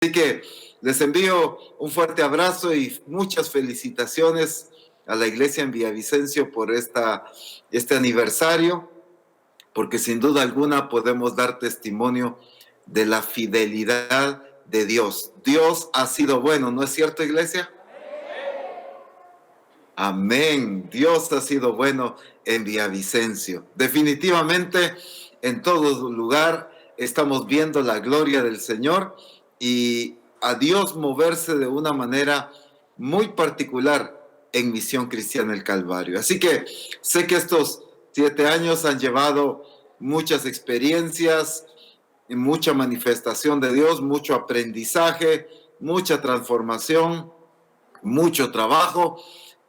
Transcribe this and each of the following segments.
Así que les envío un fuerte abrazo y muchas felicitaciones a la iglesia en Villavicencio por este aniversario, porque sin duda alguna podemos dar testimonio de la fidelidad de Dios. Dios ha sido bueno, ¿no es cierto, iglesia? Amén. Dios ha sido bueno en Villavicencio. Definitivamente, en todo lugar estamos viendo la gloria del Señor y a Dios moverse de una manera muy particular en Misión Cristiana el Calvario. Así que sé que estos 7 años han llevado muchas experiencias, mucha manifestación de Dios, mucho aprendizaje, mucha transformación, mucho trabajo,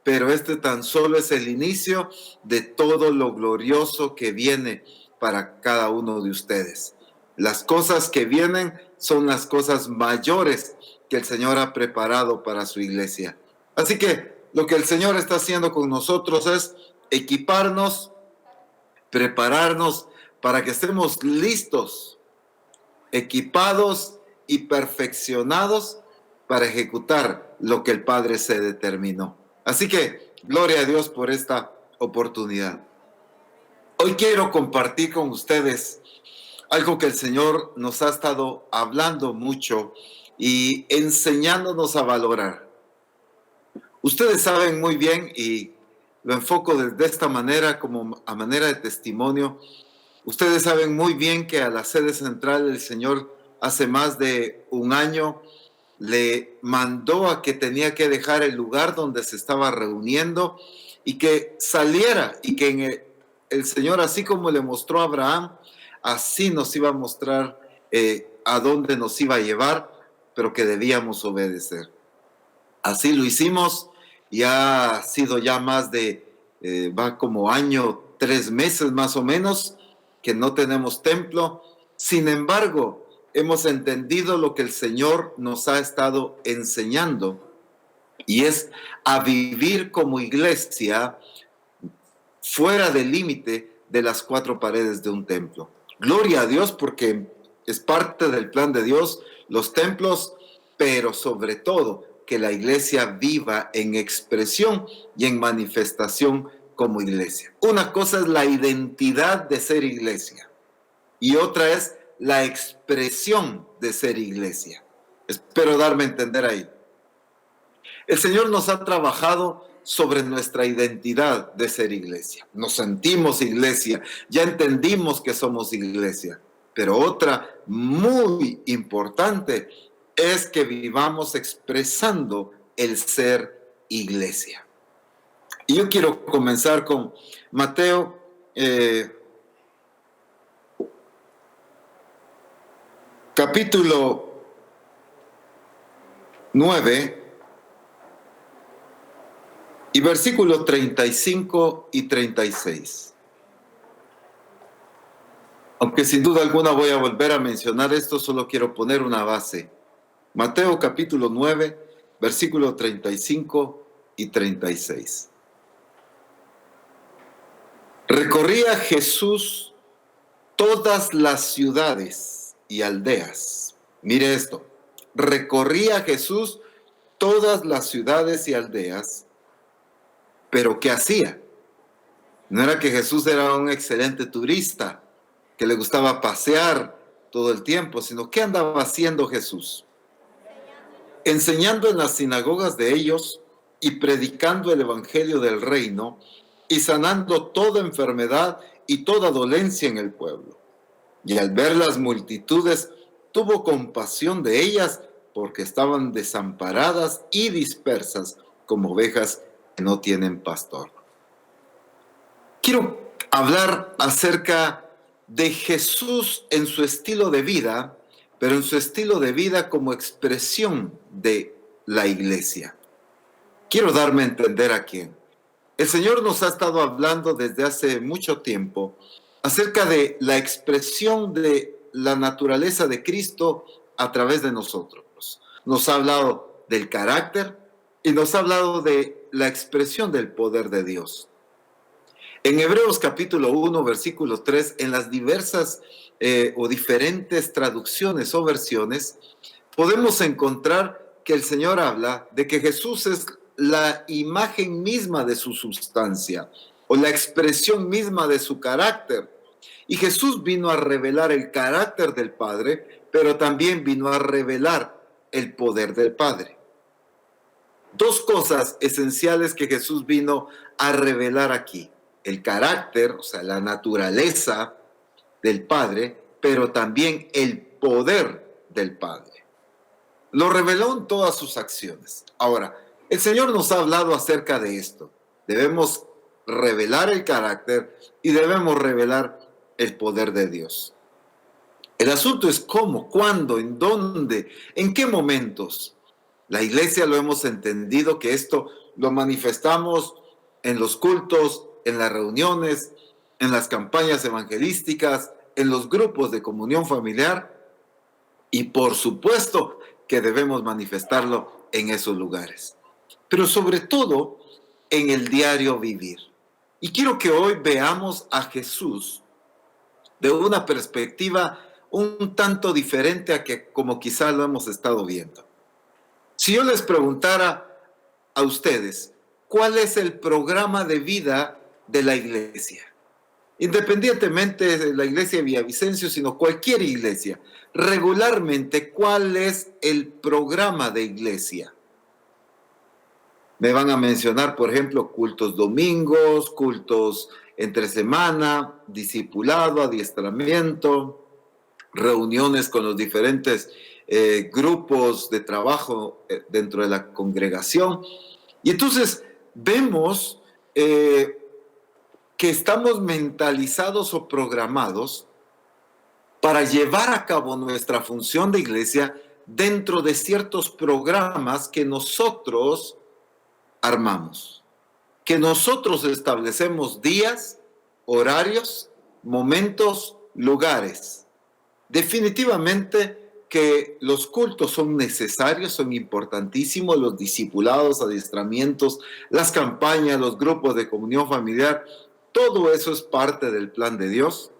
pero este tan solo es el inicio de todo lo glorioso que viene para cada uno de ustedes. Las cosas que vienen son las cosas mayores que el Señor ha preparado para su iglesia. Así que lo que el Señor está haciendo con nosotros es equiparnos, prepararnos para que estemos listos, equipados y perfeccionados para ejecutar lo que el Padre se determinó. Así que, gloria a Dios por esta oportunidad. Hoy quiero compartir con ustedes algo que el Señor nos ha estado hablando mucho y enseñándonos a valorar. Ustedes saben muy bien, y lo enfoco de esta manera como a manera de testimonio, ustedes saben muy bien que a la sede central el Señor hace más de un año le mandó a que tenía que dejar el lugar donde se estaba reuniendo y que saliera, y que el Señor, así como le mostró a Abraham, así nos iba a mostrar a dónde nos iba a llevar, pero que debíamos obedecer. Así lo hicimos y ha sido ya más de, va como año, 3 meses más o menos, que no tenemos templo. Sin embargo, hemos entendido lo que el Señor nos ha estado enseñando, y es a vivir como iglesia fuera del límite de las 4 paredes de un templo. Gloria a Dios, porque es parte del plan de Dios, los templos, pero sobre todo que la iglesia viva en expresión y en manifestación como iglesia. Una cosa es la identidad de ser iglesia y otra es la expresión de ser iglesia. Espero darme a entender ahí. El Señor nos ha trabajado sobre nuestra identidad de ser iglesia. Nos sentimos iglesia, ya entendimos que somos iglesia. Pero otra muy importante es que vivamos expresando el ser iglesia. Y yo quiero comenzar con Mateo capítulo 9 y versículos 35 y 36. Aunque sin duda alguna voy a volver a mencionar esto, solo quiero poner una base. Mateo capítulo 9, versículos 35 y 36. Recorría Jesús todas las ciudades y aldeas. Mire esto. Recorría Jesús todas las ciudades y aldeas. ¿Pero qué hacía? No era que Jesús era un excelente turista, que le gustaba pasear todo el tiempo, sino ¿qué andaba haciendo Jesús? Enseñando en las sinagogas de ellos y predicando el evangelio del reino y sanando toda enfermedad y toda dolencia en el pueblo. Y al ver las multitudes, tuvo compasión de ellas porque estaban desamparadas y dispersas como ovejas que no tienen pastor. Quiero hablar acerca de Jesús en su estilo de vida, pero en su estilo de vida como expresión de la iglesia. Quiero darme a entender a quién. El Señor nos ha estado hablando desde hace mucho tiempo acerca de la expresión de la naturaleza de Cristo a través de nosotros. Nos ha hablado del carácter y nos ha hablado de la expresión del poder de Dios. En Hebreos capítulo 1, versículo 3, en las diversas o diferentes traducciones o versiones, podemos encontrar que el Señor habla de que Jesús es la imagen misma de su sustancia o la expresión misma de su carácter. Y Jesús vino a revelar el carácter del Padre, pero también vino a revelar el poder del Padre. Dos cosas esenciales que Jesús vino a revelar aquí: el carácter, o sea, la naturaleza del Padre, pero también el poder del Padre. Lo reveló en todas sus acciones. Ahora, el Señor nos ha hablado acerca de esto. Debemos revelar el carácter y debemos revelar el poder de Dios. El asunto es cómo, cuándo, en dónde, en qué momentos. La iglesia lo hemos entendido que esto lo manifestamos en los cultos, en las reuniones, en las campañas evangelísticas, en los grupos de comunión familiar y por supuesto que debemos manifestarlo en esos lugares. Pero sobre todo en el diario vivir. Y quiero que hoy veamos a Jesús de una perspectiva un tanto diferente a que como quizá lo hemos estado viendo. Si yo les preguntara a ustedes, ¿cuál es el programa de vida de la iglesia? Independientemente de la iglesia de Villavicencio, sino cualquier iglesia, regularmente, ¿cuál es el programa de iglesia? Me van a mencionar, por ejemplo, cultos domingos, cultos entre semana, discipulado, adiestramiento, reuniones con los diferentes grupos de trabajo dentro de la congregación. Y entonces vemos que estamos mentalizados o programados para llevar a cabo nuestra función de iglesia dentro de ciertos programas que nosotros armamos, que nosotros establecemos días, horarios, momentos, lugares. Definitivamente que los cultos son necesarios, son importantísimos, los discipulados, adiestramientos, las campañas, los grupos de comunión familiar, todo eso es parte del plan de Dios.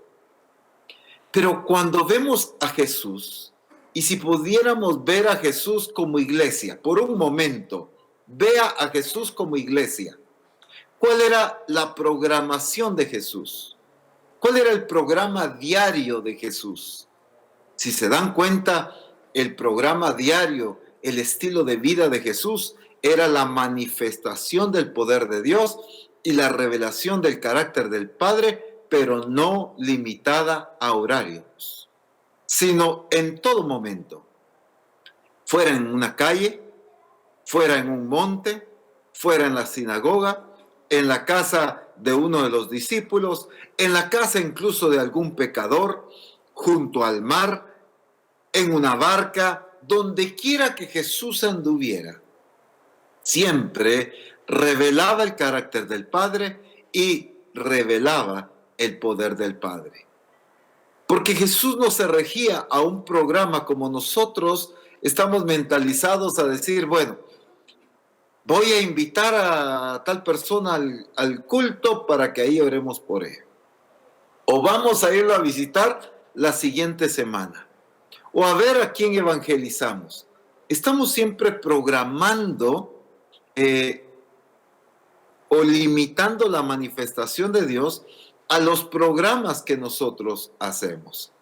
Pero cuando vemos a Jesús, y si pudiéramos ver a Jesús como iglesia, por un momento, vea a Jesús como iglesia. ¿Cuál era la programación de Jesús? ¿Cuál era el programa diario de Jesús? Si se dan cuenta, el programa diario, el estilo de vida de Jesús era la manifestación del poder de Dios y la revelación del carácter del Padre, pero no limitada a horarios, sino en todo momento. Fuera en una calle, fuera en un monte, fuera en la sinagoga, en la casa de uno de los discípulos, en la casa incluso de algún pecador, junto al mar, en una barca, donde quiera que Jesús anduviera, siempre revelaba el carácter del Padre y revelaba el poder del Padre. Porque Jesús no se regía a un programa como nosotros estamos mentalizados a decir, bueno, voy a invitar a tal persona al culto para que ahí oremos por él. O vamos a irlo a visitar la siguiente semana. O a ver a quién evangelizamos. Estamos siempre programando o limitando la manifestación de Dios a los programas que nosotros hacemos.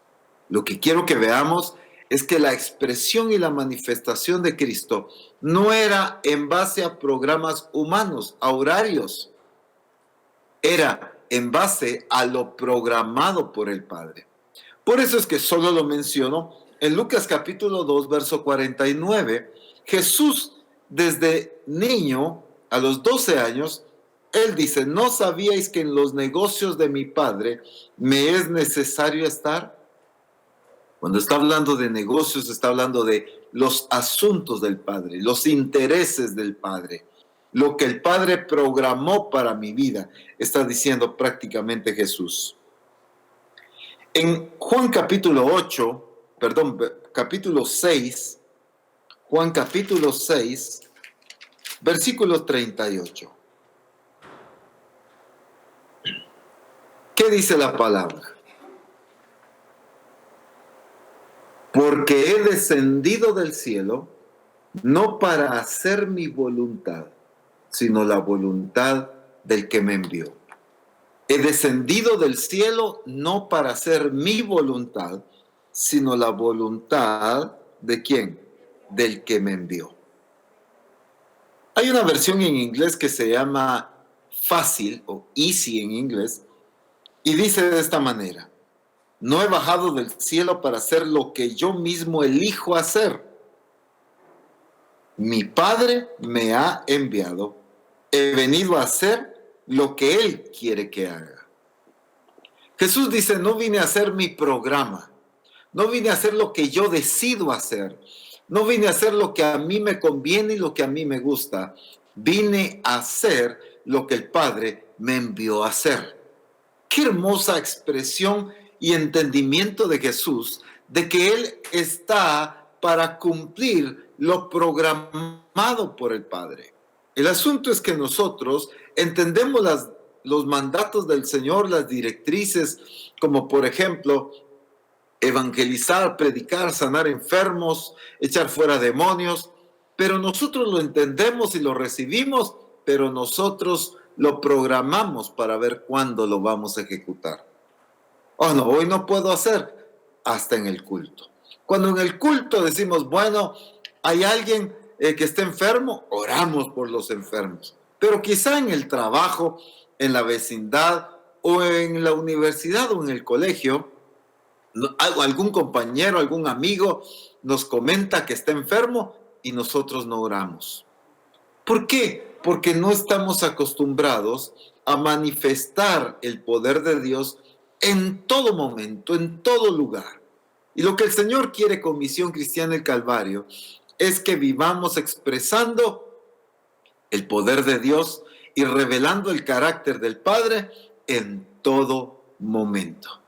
Lo que quiero que veamos es que la expresión y la manifestación de Cristo no era en base a programas humanos, a horarios. Era en base a lo programado por el Padre. Por eso es que solo lo menciono en Lucas capítulo 2, verso 49. Jesús, desde niño, a los 12 años, él dice, ¿no sabíais que en los negocios de mi Padre me es necesario estar? Cuando está hablando de negocios, está hablando de los asuntos del Padre, los intereses del Padre, lo que el Padre programó para mi vida, está diciendo prácticamente Jesús. En Juan capítulo 6, Juan capítulo 6, versículo 38. ¿Qué dice la palabra? porque he descendido del cielo no para hacer mi voluntad, sino la voluntad del que me envió. He descendido del cielo no para hacer mi voluntad, sino la voluntad ¿de quién? Del que me envió. Hay una versión en inglés que se llama fácil o easy en inglés y dice de esta manera: no he bajado del cielo para hacer lo que yo mismo elijo hacer. Mi Padre me ha enviado. He venido a hacer lo que Él quiere que haga. Jesús dice, no vine a hacer mi programa. No vine a hacer lo que yo decido hacer. No vine a hacer lo que a mí me conviene y lo que a mí me gusta. Vine a hacer lo que el Padre me envió a hacer. Qué hermosa expresión y entendimiento de Jesús, de que Él está para cumplir lo programado por el Padre. El asunto es que nosotros entendemos los mandatos del Señor, las directrices, como por ejemplo, evangelizar, predicar, sanar enfermos, echar fuera demonios, pero nosotros lo entendemos y lo recibimos, pero nosotros lo programamos para ver cuándo lo vamos a ejecutar. Oh, no, hoy no puedo hacer, hasta en el culto. Cuando en el culto decimos, bueno, hay alguien que está enfermo, oramos por los enfermos. Pero quizá en el trabajo, en la vecindad, o en la universidad o en el colegio, algún compañero, algún amigo nos comenta que está enfermo y nosotros no oramos. ¿Por qué? Porque no estamos acostumbrados a manifestar el poder de Dios en todo momento, en todo lugar. Y lo que el Señor quiere con Misión Cristiana del Calvario es que vivamos expresando el poder de Dios y revelando el carácter del Padre en todo momento.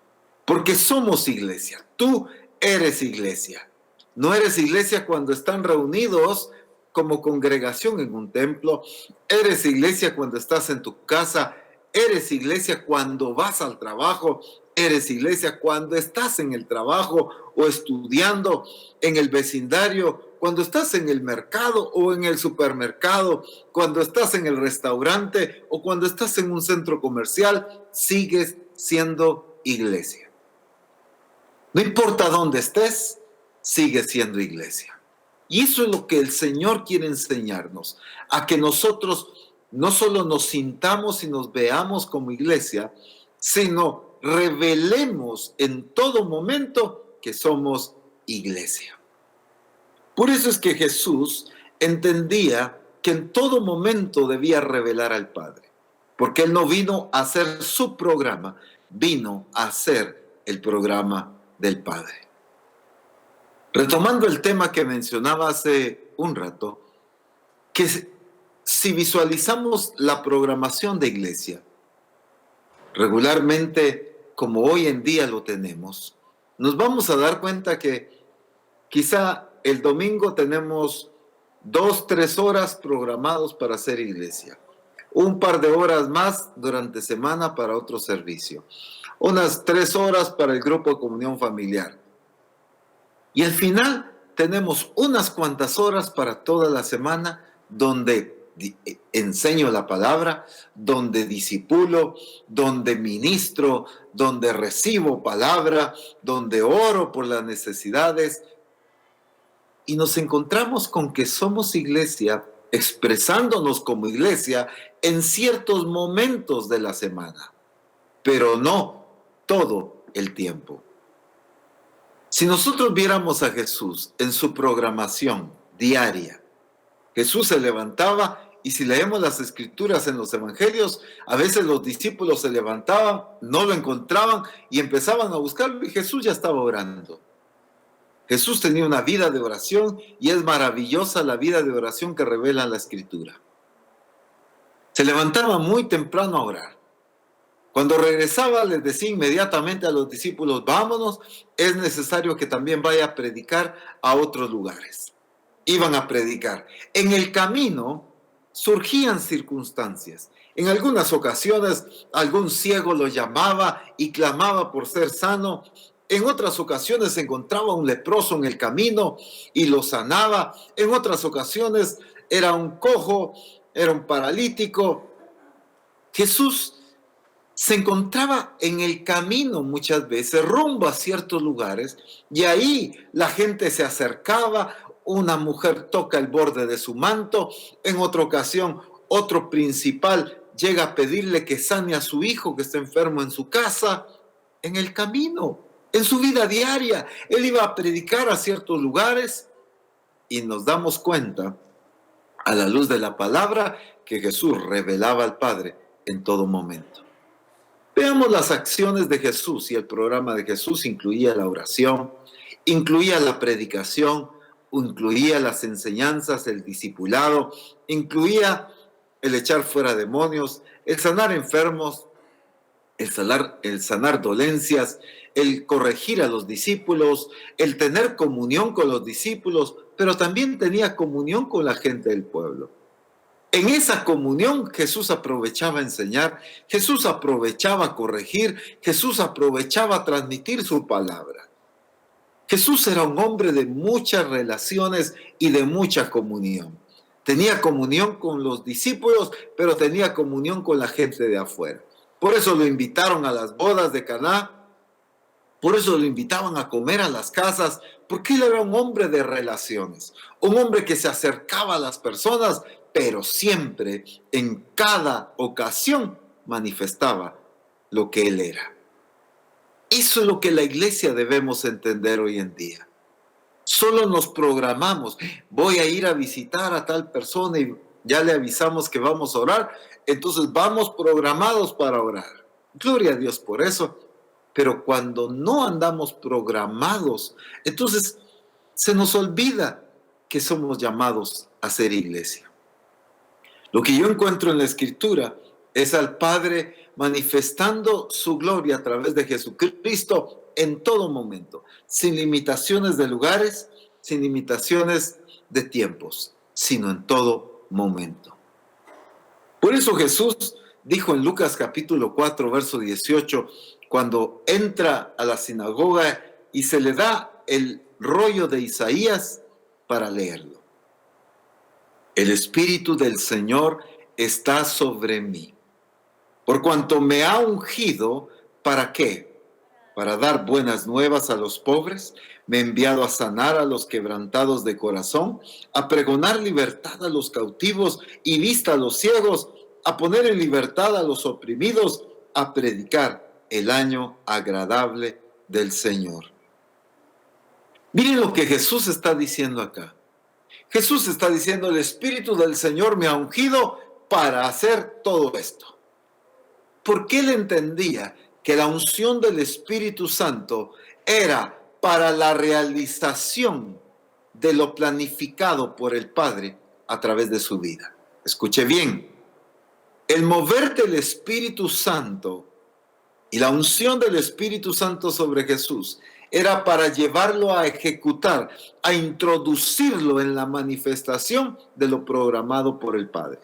Porque somos iglesia. Tú eres iglesia. No eres iglesia cuando están reunidos como congregación en un templo. Eres iglesia cuando estás en tu casa. Eres iglesia cuando vas al trabajo. Eres iglesia cuando estás en el trabajo o estudiando en el vecindario, cuando estás en el mercado o en el supermercado, cuando estás en el restaurante o cuando estás en un centro comercial, sigues siendo iglesia. No importa dónde estés, sigues siendo iglesia. Y eso es lo que el Señor quiere enseñarnos, a que nosotros no solo nos sintamos y nos veamos como iglesia, sino revelemos en todo momento que somos iglesia. Por eso es que Jesús entendía que en todo momento debía revelar al Padre, porque Él no vino a hacer su programa, vino a hacer el programa del Padre. Retomando el tema que mencionaba hace un rato, que si visualizamos la programación de iglesia, regularmente como hoy en día lo tenemos, nos vamos a dar cuenta que quizá el domingo tenemos 2-3 horas programados para hacer iglesia, un par de horas más durante semana para otro servicio, unas 3 horas para el grupo de comunión familiar. Y al final tenemos unas cuantas horas para toda la semana donde enseño la palabra, donde discipulo, donde ministro, donde recibo palabra, donde oro por las necesidades. Y nos encontramos con que somos iglesia, expresándonos como iglesia en ciertos momentos de la semana, pero no todo el tiempo. Si nosotros viéramos a Jesús en su programación diaria, Jesús se levantaba y si leemos las escrituras en los evangelios, a veces los discípulos se levantaban, no lo encontraban y empezaban a buscarlo y Jesús ya estaba orando. Jesús tenía una vida de oración y es maravillosa la vida de oración que revela la escritura. Se levantaba muy temprano a orar. Cuando regresaba les decía inmediatamente a los discípulos, vámonos, es necesario que también vaya a predicar a otros lugares. Iban a predicar. En el camino surgían circunstancias. En algunas ocasiones algún ciego lo llamaba y clamaba por ser sano. En otras ocasiones encontraba un leproso en el camino y lo sanaba. En otras ocasiones era un cojo, era un paralítico. Jesús se encontraba en el camino muchas veces, rumbo a ciertos lugares, y ahí la gente se acercaba, una mujer toca el borde de su manto, en otra ocasión otro principal llega a pedirle que sane a su hijo que está enfermo en su casa, en el camino, en su vida diaria. Él iba a predicar a ciertos lugares y nos damos cuenta, a la luz de la palabra, que Jesús revelaba al Padre en todo momento. Veamos las acciones de Jesús, y el programa de Jesús incluía la oración, incluía la predicación, incluía las enseñanzas, el discipulado, incluía el echar fuera demonios, el sanar enfermos, el sanar dolencias, el corregir a los discípulos, el tener comunión con los discípulos, pero también tenía comunión con la gente del pueblo. En esa comunión Jesús aprovechaba enseñar, Jesús aprovechaba corregir, Jesús aprovechaba transmitir su palabra. Jesús era un hombre de muchas relaciones y de mucha comunión. Tenía comunión con los discípulos, pero tenía comunión con la gente de afuera. Por eso lo invitaron a las bodas de Caná, por eso lo invitaban a comer a las casas, porque él era un hombre de relaciones, un hombre que se acercaba a las personas, pero siempre, en cada ocasión, manifestaba lo que él era. Eso es lo que la iglesia debemos entender hoy en día. Solo nos programamos, voy a ir a visitar a tal persona y ya le avisamos que vamos a orar, entonces vamos programados para orar. Gloria a Dios por eso. Pero cuando no andamos programados, entonces se nos olvida que somos llamados a ser iglesia. Lo que yo encuentro en la Escritura es al Padre manifestando su gloria a través de Jesucristo en todo momento, sin limitaciones de lugares, sin limitaciones de tiempos, sino en todo momento. Por eso Jesús dijo en Lucas capítulo 4, verso 18, cuando entra a la sinagoga y se le da el rollo de Isaías para leerlo. El Espíritu del Señor está sobre mí, por cuanto me ha ungido, ¿para qué? Para dar buenas nuevas a los pobres, me ha enviado a sanar a los quebrantados de corazón, a pregonar libertad a los cautivos y vista a los ciegos, a poner en libertad a los oprimidos, a predicar el año agradable del Señor. Miren lo que Jesús está diciendo acá. Jesús está diciendo, el Espíritu del Señor me ha ungido para hacer todo esto. Porque él entendía que la unción del Espíritu Santo era para la realización de lo planificado por el Padre a través de su vida. Escuche bien, el mover del Espíritu Santo y la unción del Espíritu Santo sobre Jesús era para llevarlo a ejecutar, a introducirlo en la manifestación de lo programado por el Padre.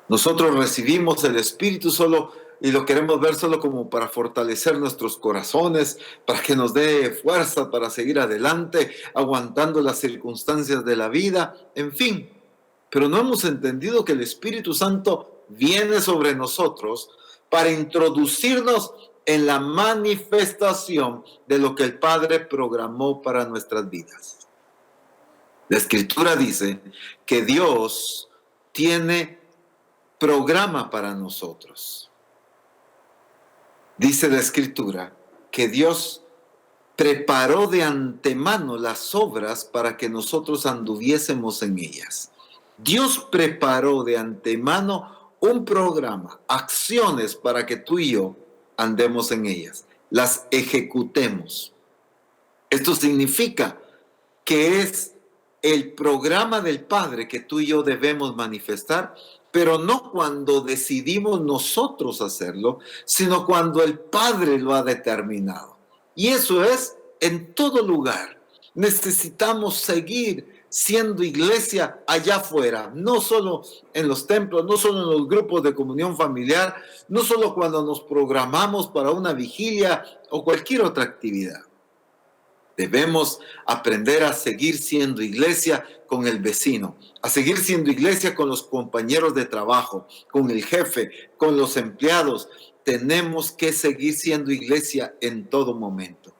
Nosotros recibimos el Espíritu solo y lo queremos ver solo como para fortalecer nuestros corazones, para que nos dé fuerza para seguir adelante, aguantando las circunstancias de la vida, en fin. Pero no hemos entendido que el Espíritu Santo viene sobre nosotros para introducirnos en la manifestación de lo que el Padre programó para nuestras vidas. La Escritura dice que Dios tiene programa para nosotros. Dice la Escritura que Dios preparó de antemano las obras para que nosotros anduviésemos en ellas. Dios preparó de antemano un programa, acciones para que tú y yo andemos en ellas, las ejecutemos. Esto significa que es el programa del Padre que tú y yo debemos manifestar, pero no cuando decidimos nosotros hacerlo, sino cuando el Padre lo ha determinado. Y eso es en todo lugar. Necesitamos seguir siendo iglesia allá afuera, no solo en los templos, no solo en los grupos de comunión familiar, no solo cuando nos programamos para una vigilia o cualquier otra actividad. Debemos aprender a seguir siendo iglesia con el vecino, a seguir siendo iglesia con los compañeros de trabajo, con el jefe, con los empleados. Tenemos que seguir siendo iglesia en todo momento.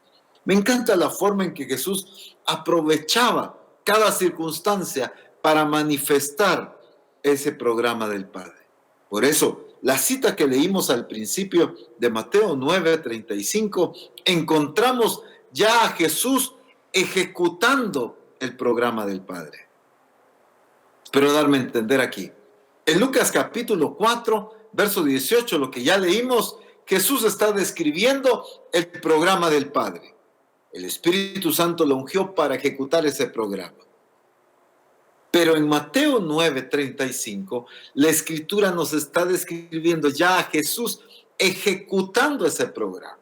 Me encanta la forma en que Jesús aprovechaba cada circunstancia para manifestar ese programa del Padre. Por eso, la cita que leímos al principio de Mateo 9:35, encontramos ya a Jesús ejecutando el programa del Padre. Espero darme a entender aquí. En Lucas capítulo 4, verso 18, lo que ya leímos, Jesús está describiendo el programa del Padre. El Espíritu Santo lo ungió para ejecutar ese programa. Pero en Mateo 9:35, la Escritura nos está describiendo ya a Jesús ejecutando ese programa,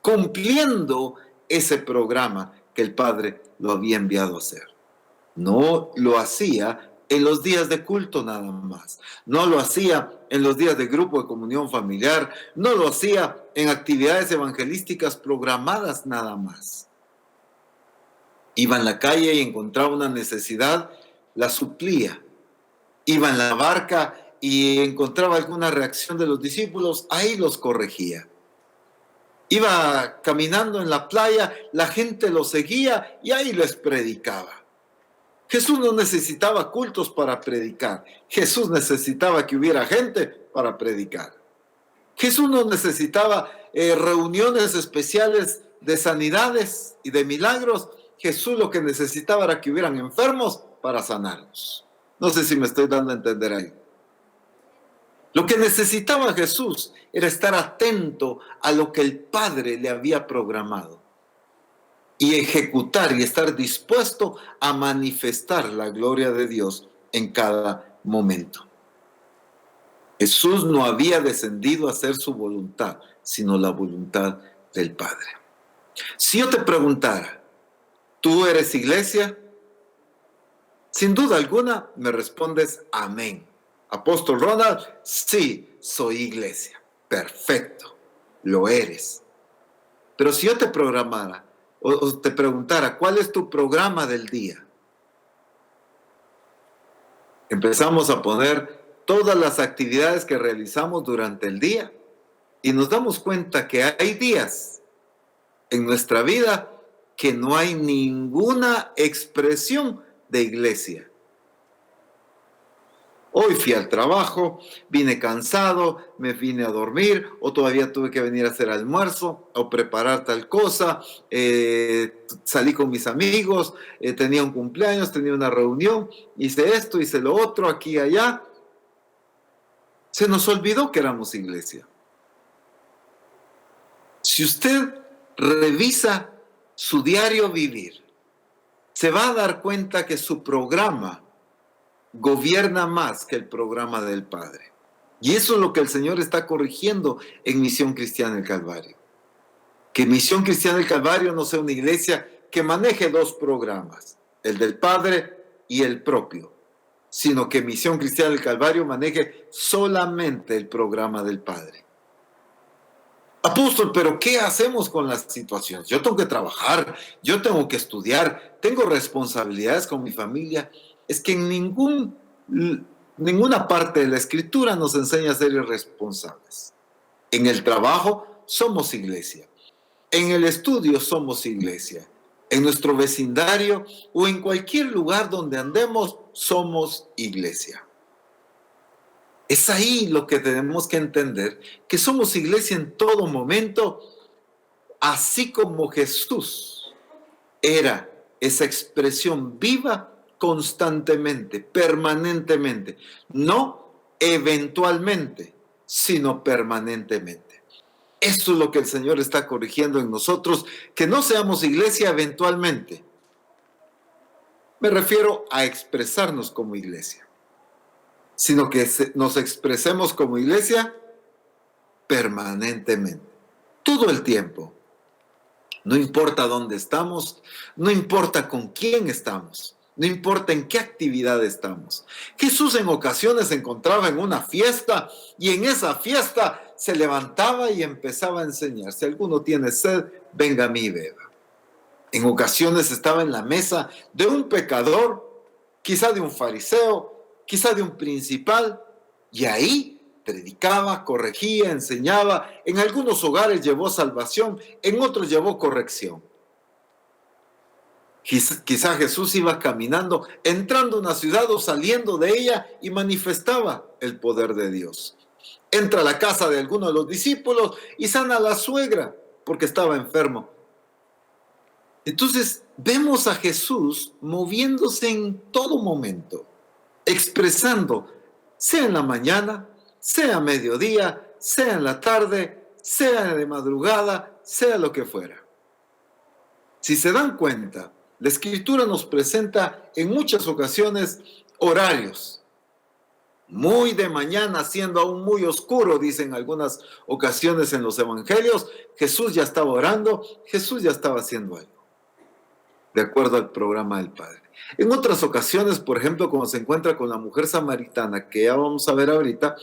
cumpliendo ese programa que el Padre lo había enviado a hacer. No lo hacía en los días de culto nada más. No lo hacía en los días de grupo de comunión familiar. No lo hacía en actividades evangelísticas programadas nada más. Iba en la calle y encontraba una necesidad, la suplía. Iba en la barca y encontraba alguna reacción de los discípulos, ahí los corregía. Iba caminando en la playa, la gente lo seguía y ahí les predicaba. Jesús no necesitaba cultos para predicar. Jesús necesitaba que hubiera gente para predicar. Jesús no necesitaba reuniones especiales de sanidades y de milagros. Jesús lo que necesitaba era que hubieran enfermos para sanarlos. No sé si me estoy dando a entender ahí. Lo que necesitaba Jesús era estar atento a lo que el Padre le había programado y ejecutar y estar dispuesto a manifestar la gloria de Dios en cada momento. Jesús no había descendido a hacer su voluntad, sino la voluntad del Padre. Si yo te preguntara, ¿tú eres iglesia? Sin duda alguna me respondes amén. Apóstol Ronald, sí, soy iglesia. Perfecto, lo eres. Pero si yo te programara o te preguntara, ¿cuál es tu programa del día? Empezamos a poner todas las actividades que realizamos durante el día y nos damos cuenta que hay días en nuestra vida que no hay ninguna expresión de iglesia. Hoy fui al trabajo, vine cansado, me vine a dormir, o todavía tuve que venir a hacer almuerzo, o preparar tal cosa, salí con mis amigos, tenía un cumpleaños, tenía una reunión, hice esto, hice lo otro, aquí y allá. Se nos olvidó que éramos iglesia. Si usted revisa su diario vivir, se va a dar cuenta que su programa gobierna más que el programa del Padre. Y eso es lo que el Señor está corrigiendo en Misión Cristiana del Calvario. Que Misión Cristiana del Calvario no sea una iglesia que maneje dos programas, el del Padre y el propio, sino que Misión Cristiana del Calvario maneje solamente el programa del Padre. Apóstol, pero ¿qué hacemos con las situaciones? Yo tengo que trabajar, yo tengo que estudiar, tengo responsabilidades con mi familia. Es que en ninguna parte de la Escritura nos enseña a ser irresponsables. En el trabajo somos iglesia. En el estudio somos iglesia. En nuestro vecindario o en cualquier lugar donde andemos somos iglesia. Es ahí lo que tenemos que entender, que somos iglesia en todo momento, así como Jesús era esa expresión viva constantemente, permanentemente, no eventualmente, sino permanentemente. Eso es lo que el Señor está corrigiendo en nosotros, que no seamos iglesia eventualmente. Me refiero a expresarnos como iglesia, sino que nos expresemos como iglesia permanentemente, todo el tiempo. No importa dónde estamos, no importa con quién estamos. no importa en qué actividad estamos. Jesús en ocasiones se encontraba en una fiesta y en esa fiesta se levantaba y empezaba a enseñar. Si alguno tiene sed, venga a mí y beba. En ocasiones estaba en la mesa de un pecador, quizá de un fariseo, quizá de un principal, y ahí predicaba, corregía, enseñaba. En algunos hogares llevó salvación, en otros llevó corrección. Quizá Jesús iba caminando, entrando a una ciudad o saliendo de ella y manifestaba el poder de Dios. Entra a la casa de alguno de los discípulos y sana a la suegra porque estaba enfermo. Entonces vemos a Jesús moviéndose en todo momento, expresando, sea en la mañana, sea a mediodía, sea en la tarde, sea de madrugada, sea lo que fuera. Si se dan cuenta, la Escritura nos presenta en muchas ocasiones horarios. Muy de mañana, siendo aún muy oscuro, dicen algunas ocasiones en los evangelios, Jesús ya estaba orando, Jesús ya estaba haciendo algo, de acuerdo al programa del Padre. En otras ocasiones, por ejemplo, cuando se encuentra con la mujer samaritana, que ya vamos a ver ahorita,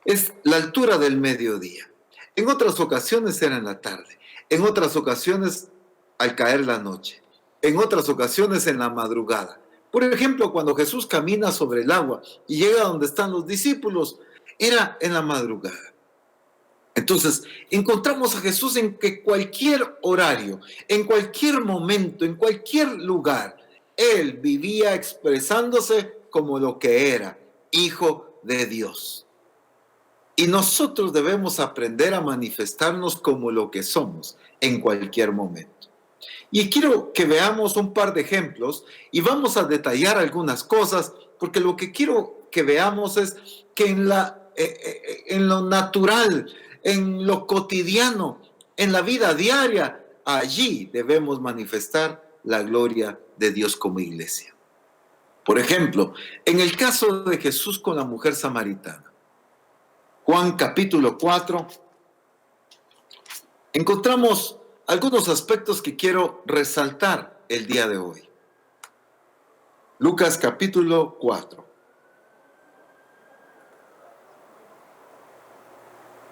es la altura del mediodía. En otras ocasiones era en la tarde, en otras ocasiones al caer la noche, en otras ocasiones en la madrugada. Por ejemplo, cuando Jesús camina sobre el agua y llega donde están los discípulos, era en la madrugada. Entonces, encontramos a Jesús en que cualquier horario, en cualquier momento, en cualquier lugar, Él vivía expresándose como lo que era, Hijo de Dios. Y nosotros debemos aprender a manifestarnos como lo que somos en cualquier momento. Y quiero que veamos un par de ejemplos y vamos a detallar algunas cosas, porque lo que quiero que veamos es que en lo natural, en lo cotidiano, en la vida diaria, allí debemos manifestar la gloria de Dios como iglesia. Por ejemplo, en el caso de Jesús con la mujer samaritana, Juan capítulo 4, encontramos algunos aspectos que quiero resaltar el día de hoy. Lucas capítulo 4.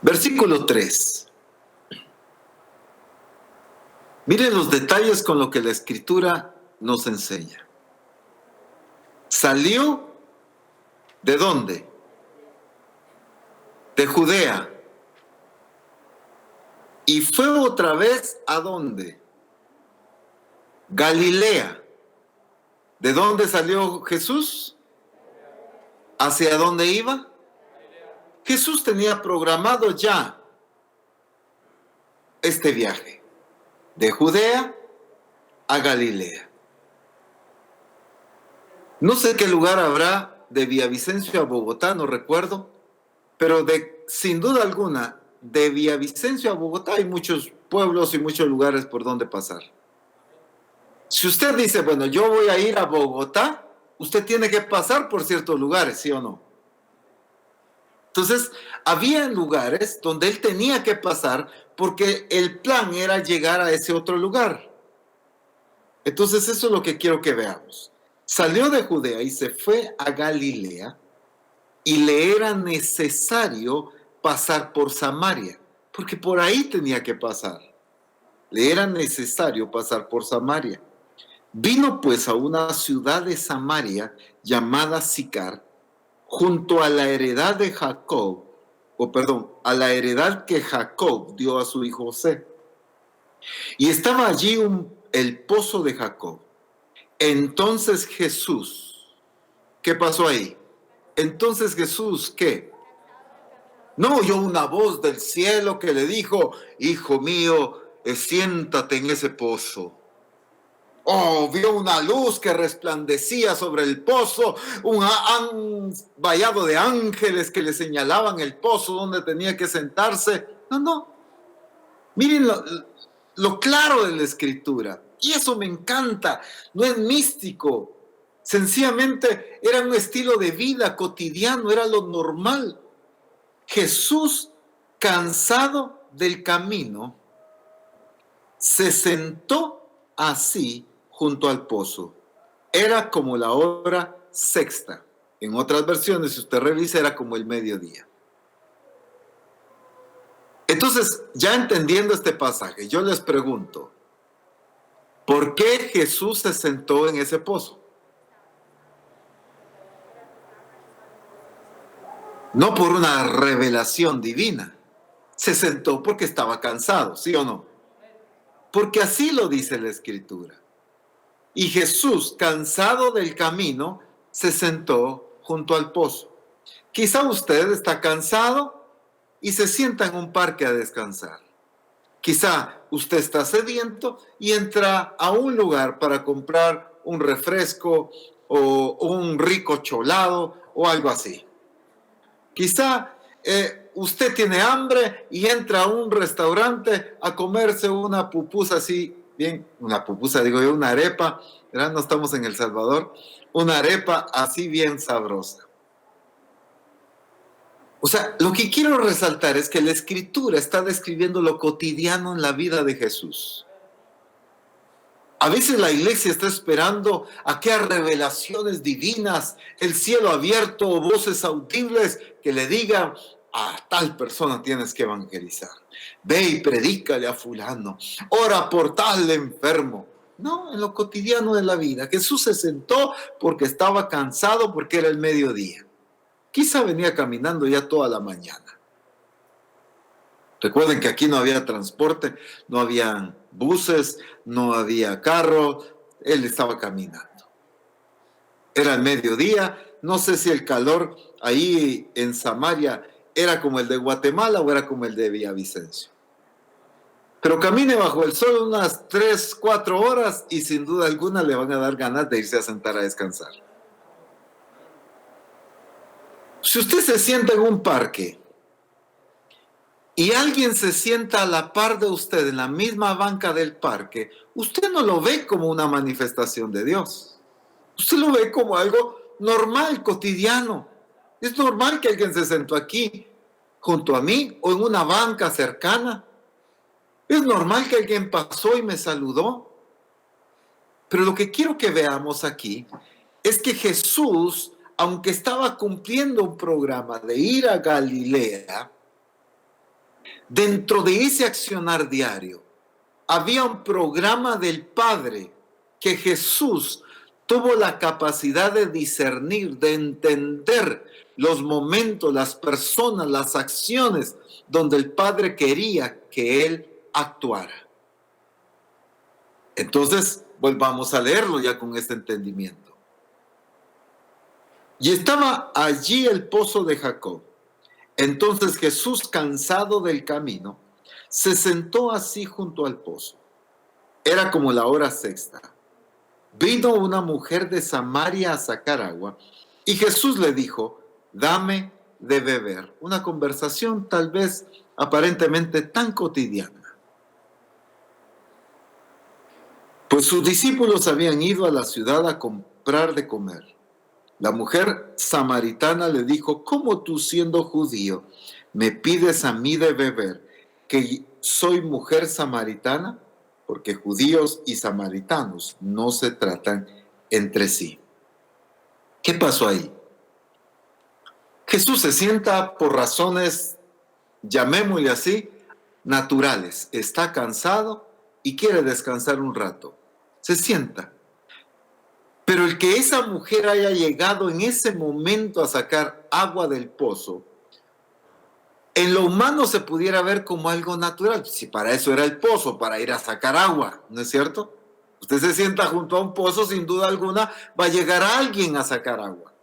Versículo 3. Miren los detalles con lo que la Escritura nos enseña. Salió ¿de dónde? De Judea. Y fue otra vez ¿a dónde? Galilea. ¿De dónde salió Jesús? ¿Hacia dónde iba? Jesús tenía programado ya este viaje, de Judea a Galilea. No sé qué lugar habrá de Villavicencio a Bogotá, no recuerdo, pero sin duda alguna, de Villavicencio a Bogotá hay muchos pueblos y muchos lugares por donde pasar. Si usted dice, bueno, yo voy a ir a Bogotá, usted tiene que pasar por ciertos lugares, ¿sí o no? Entonces, había lugares donde él tenía que pasar porque el plan era llegar a ese otro lugar. Entonces, eso es lo que quiero que veamos. Salió de Judea y se fue a Galilea y le era necesario pasar por Samaria, porque por ahí tenía que pasar. Le era necesario pasar por Samaria. Vino pues a una ciudad de Samaria llamada Sicar, junto a la heredad de Jacob, a la heredad que Jacob dio a su hijo José. Y estaba allí el pozo de Jacob. Entonces Jesús, ¿qué pasó ahí? Entonces Jesús, ¿qué? No oyó una voz del cielo que le dijo, hijo mío, siéntate en ese pozo. Oh, vio una luz que resplandecía sobre el pozo, un vallado de ángeles que le señalaban el pozo donde tenía que sentarse. No. Miren lo claro de la Escritura. Y eso me encanta. No es místico. Sencillamente era un estilo de vida cotidiano, era lo normal. Jesús, cansado del camino, se sentó así junto al pozo. Era como la hora sexta. En otras versiones, si usted revisa, era como el mediodía. Entonces, ya entendiendo este pasaje, yo les pregunto, ¿por qué Jesús se sentó en ese pozo? No por una revelación divina. Se sentó porque estaba cansado, ¿sí o no? Porque así lo dice la Escritura. Y Jesús, cansado del camino, se sentó junto al pozo. Quizá usted está cansado y se sienta en un parque a descansar. Quizá usted está sediento y entra a un lugar para comprar un refresco o un rico cholado o algo así. Quizá usted tiene hambre y entra a un restaurante a comerse una pupusa así, bien, una pupusa, digo yo, una arepa, ¿verdad? No estamos en El Salvador, una arepa así bien sabrosa. O sea, lo que quiero resaltar es que la Escritura está describiendo lo cotidiano en la vida de Jesús. A veces la iglesia está esperando a que haya revelaciones divinas, el cielo abierto o voces audibles que le digan a tal persona tienes que evangelizar. Ve y predícale a fulano, ora por tal enfermo. No, en lo cotidiano de la vida. Jesús se sentó porque estaba cansado, porque era el mediodía. Quizá venía caminando ya toda la mañana. Recuerden que aquí no había transporte, no había buses, no había carro, él estaba caminando. Era el mediodía, no sé si el calor ahí en Samaria era como el de Guatemala o era como el de Villavicencio. Pero camine bajo el sol unas 3, 4 horas y sin duda alguna le van a dar ganas de irse a sentar a descansar. Si usted se sienta en un parque y alguien se sienta a la par de usted en la misma banca del parque, usted no lo ve como una manifestación de Dios. Usted lo ve como algo normal, cotidiano. Es normal que alguien se sentó aquí junto a mí o en una banca cercana. Es normal que alguien pasó y me saludó. Pero lo que quiero que veamos aquí es que Jesús, aunque estaba cumpliendo un programa de ir a Galilea, dentro de ese accionar diario, había un programa del Padre que Jesús tuvo la capacidad de discernir, de entender los momentos, las personas, las acciones donde el Padre quería que Él actuara. Entonces, volvamos a leerlo ya con este entendimiento. Y estaba allí el pozo de Jacob. Entonces Jesús, cansado del camino, se sentó así junto al pozo. Era como la hora sexta. Vino una mujer de Samaria a sacar agua y Jesús le dijo, dame de beber. Una conversación tal vez aparentemente tan cotidiana. Pues sus discípulos habían ido a la ciudad a comprar de comer. La mujer samaritana le dijo, ¿cómo tú siendo judío me pides a mí de beber que soy mujer samaritana? Porque judíos y samaritanos no se tratan entre sí. ¿Qué pasó ahí? Jesús se sienta por razones, llamémosle así, naturales. Está cansado y quiere descansar un rato. Se sienta. Pero el que esa mujer haya llegado en ese momento a sacar agua del pozo, en lo humano se pudiera ver como algo natural. Si para eso era el pozo, para ir a sacar agua, ¿no es cierto? Usted se sienta junto a un pozo, sin duda alguna, va a llegar alguien a sacar agua.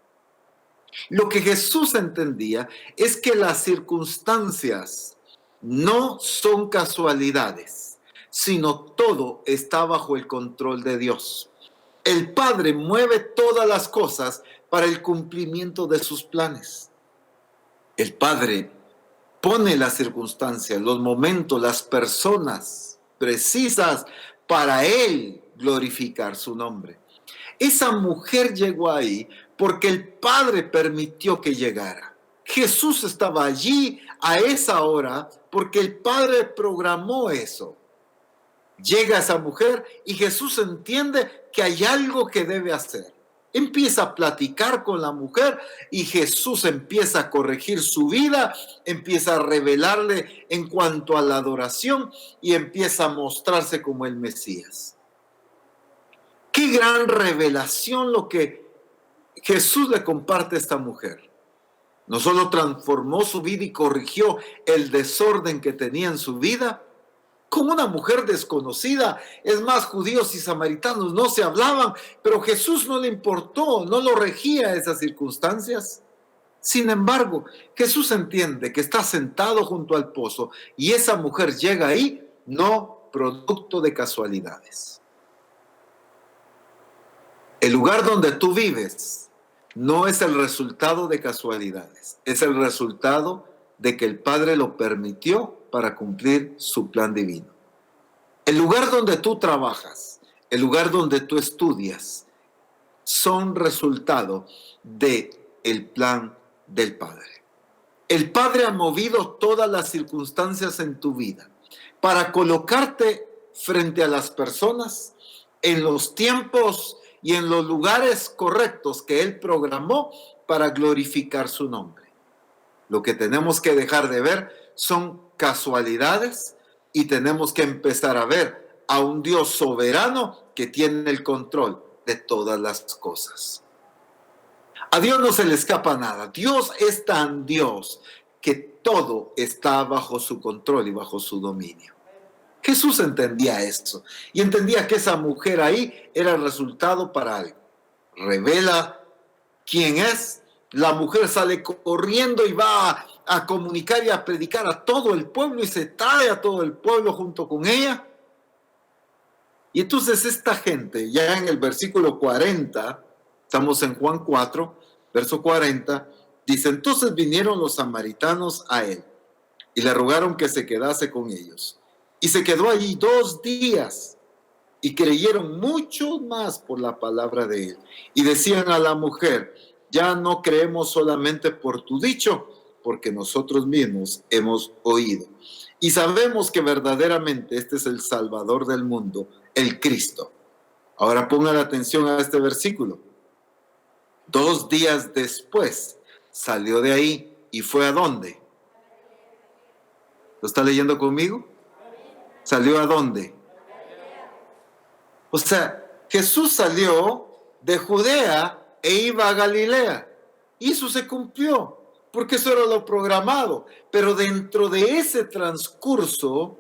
Lo que Jesús entendía es que las circunstancias no son casualidades, sino todo está bajo el control de Dios. El Padre mueve todas las cosas para el cumplimiento de sus planes. El Padre pone las circunstancias, los momentos, las personas precisas para Él glorificar su nombre. Esa mujer llegó ahí porque el Padre permitió que llegara. Jesús estaba allí a esa hora porque el Padre programó eso. Llega esa mujer y Jesús entiende que hay algo que debe hacer. Empieza a platicar con la mujer y Jesús empieza a corregir su vida, empieza a revelarle en cuanto a la adoración y empieza a mostrarse como el Mesías. Qué gran revelación lo que Jesús le comparte a esta mujer. No solo transformó su vida y corrigió el desorden que tenía en su vida, con una mujer desconocida. Es más, judíos y samaritanos no se hablaban, pero Jesús no le importó, no lo regía esas circunstancias. Sin embargo, Jesús entiende que está sentado junto al pozo y esa mujer llega ahí, no producto de casualidades. El lugar donde tú vives no es el resultado de casualidades, es el resultado de que el Padre lo permitió para cumplir su plan divino. El lugar donde tú trabajas, el lugar donde tú estudias, son resultado del plan del Padre. El Padre ha movido todas las circunstancias en tu vida para colocarte frente a las personas en los tiempos y en los lugares correctos que Él programó para glorificar su nombre. Lo que tenemos que dejar de ver son casualidades y tenemos que empezar a ver a un Dios soberano que tiene el control de todas las cosas. A Dios no se le escapa nada. Dios es tan Dios que todo está bajo su control y bajo su dominio. Jesús entendía esto y entendía que esa mujer ahí era el resultado para algo. Revela quién es. La mujer sale corriendo y va a comunicar y a predicar a todo el pueblo y se trae a todo el pueblo junto con ella. Y entonces esta gente, ya en el versículo 40, estamos en Juan 4, verso 40, dice: entonces vinieron los samaritanos a él y le rogaron que se quedase con ellos. Y se quedó allí 2 días y creyeron mucho más por la palabra de él. Y decían a la mujer: ya no creemos solamente por tu dicho, porque nosotros mismos hemos oído. Y sabemos que verdaderamente este es el Salvador del mundo, el Cristo. Ahora pongan atención a este versículo. 2 días después salió de ahí y fue ¿a dónde? ¿Lo está leyendo conmigo? ¿Salió a dónde? O sea, Jesús salió de Judea e iba a Galilea. Y eso se cumplió, porque eso era lo programado. Pero dentro de ese transcurso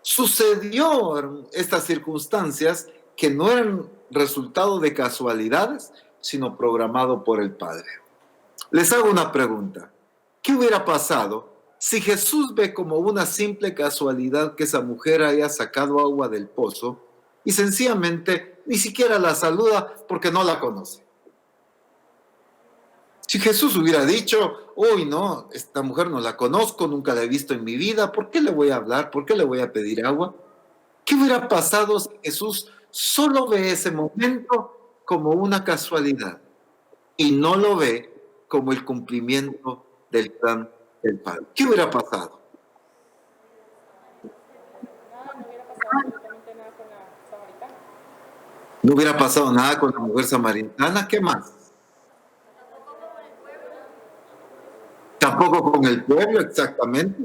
sucedió estas circunstancias que no eran resultado de casualidades, sino programado por el Padre. Les hago una pregunta. ¿Qué hubiera pasado si Jesús ve como una simple casualidad que esa mujer haya sacado agua del pozo y sencillamente ni siquiera la saluda porque no la conoce? Si Jesús hubiera dicho: uy, no, esta mujer no la conozco, nunca la he visto en mi vida, ¿por qué le voy a hablar? ¿Por qué le voy a pedir agua? ¿Qué hubiera pasado si Jesús solo ve ese momento como una casualidad y no lo ve como el cumplimiento del plan del Padre? ¿Qué hubiera pasado? No hubiera pasado nada con la mujer samaritana. ¿Qué más? Tampoco con el pueblo, exactamente.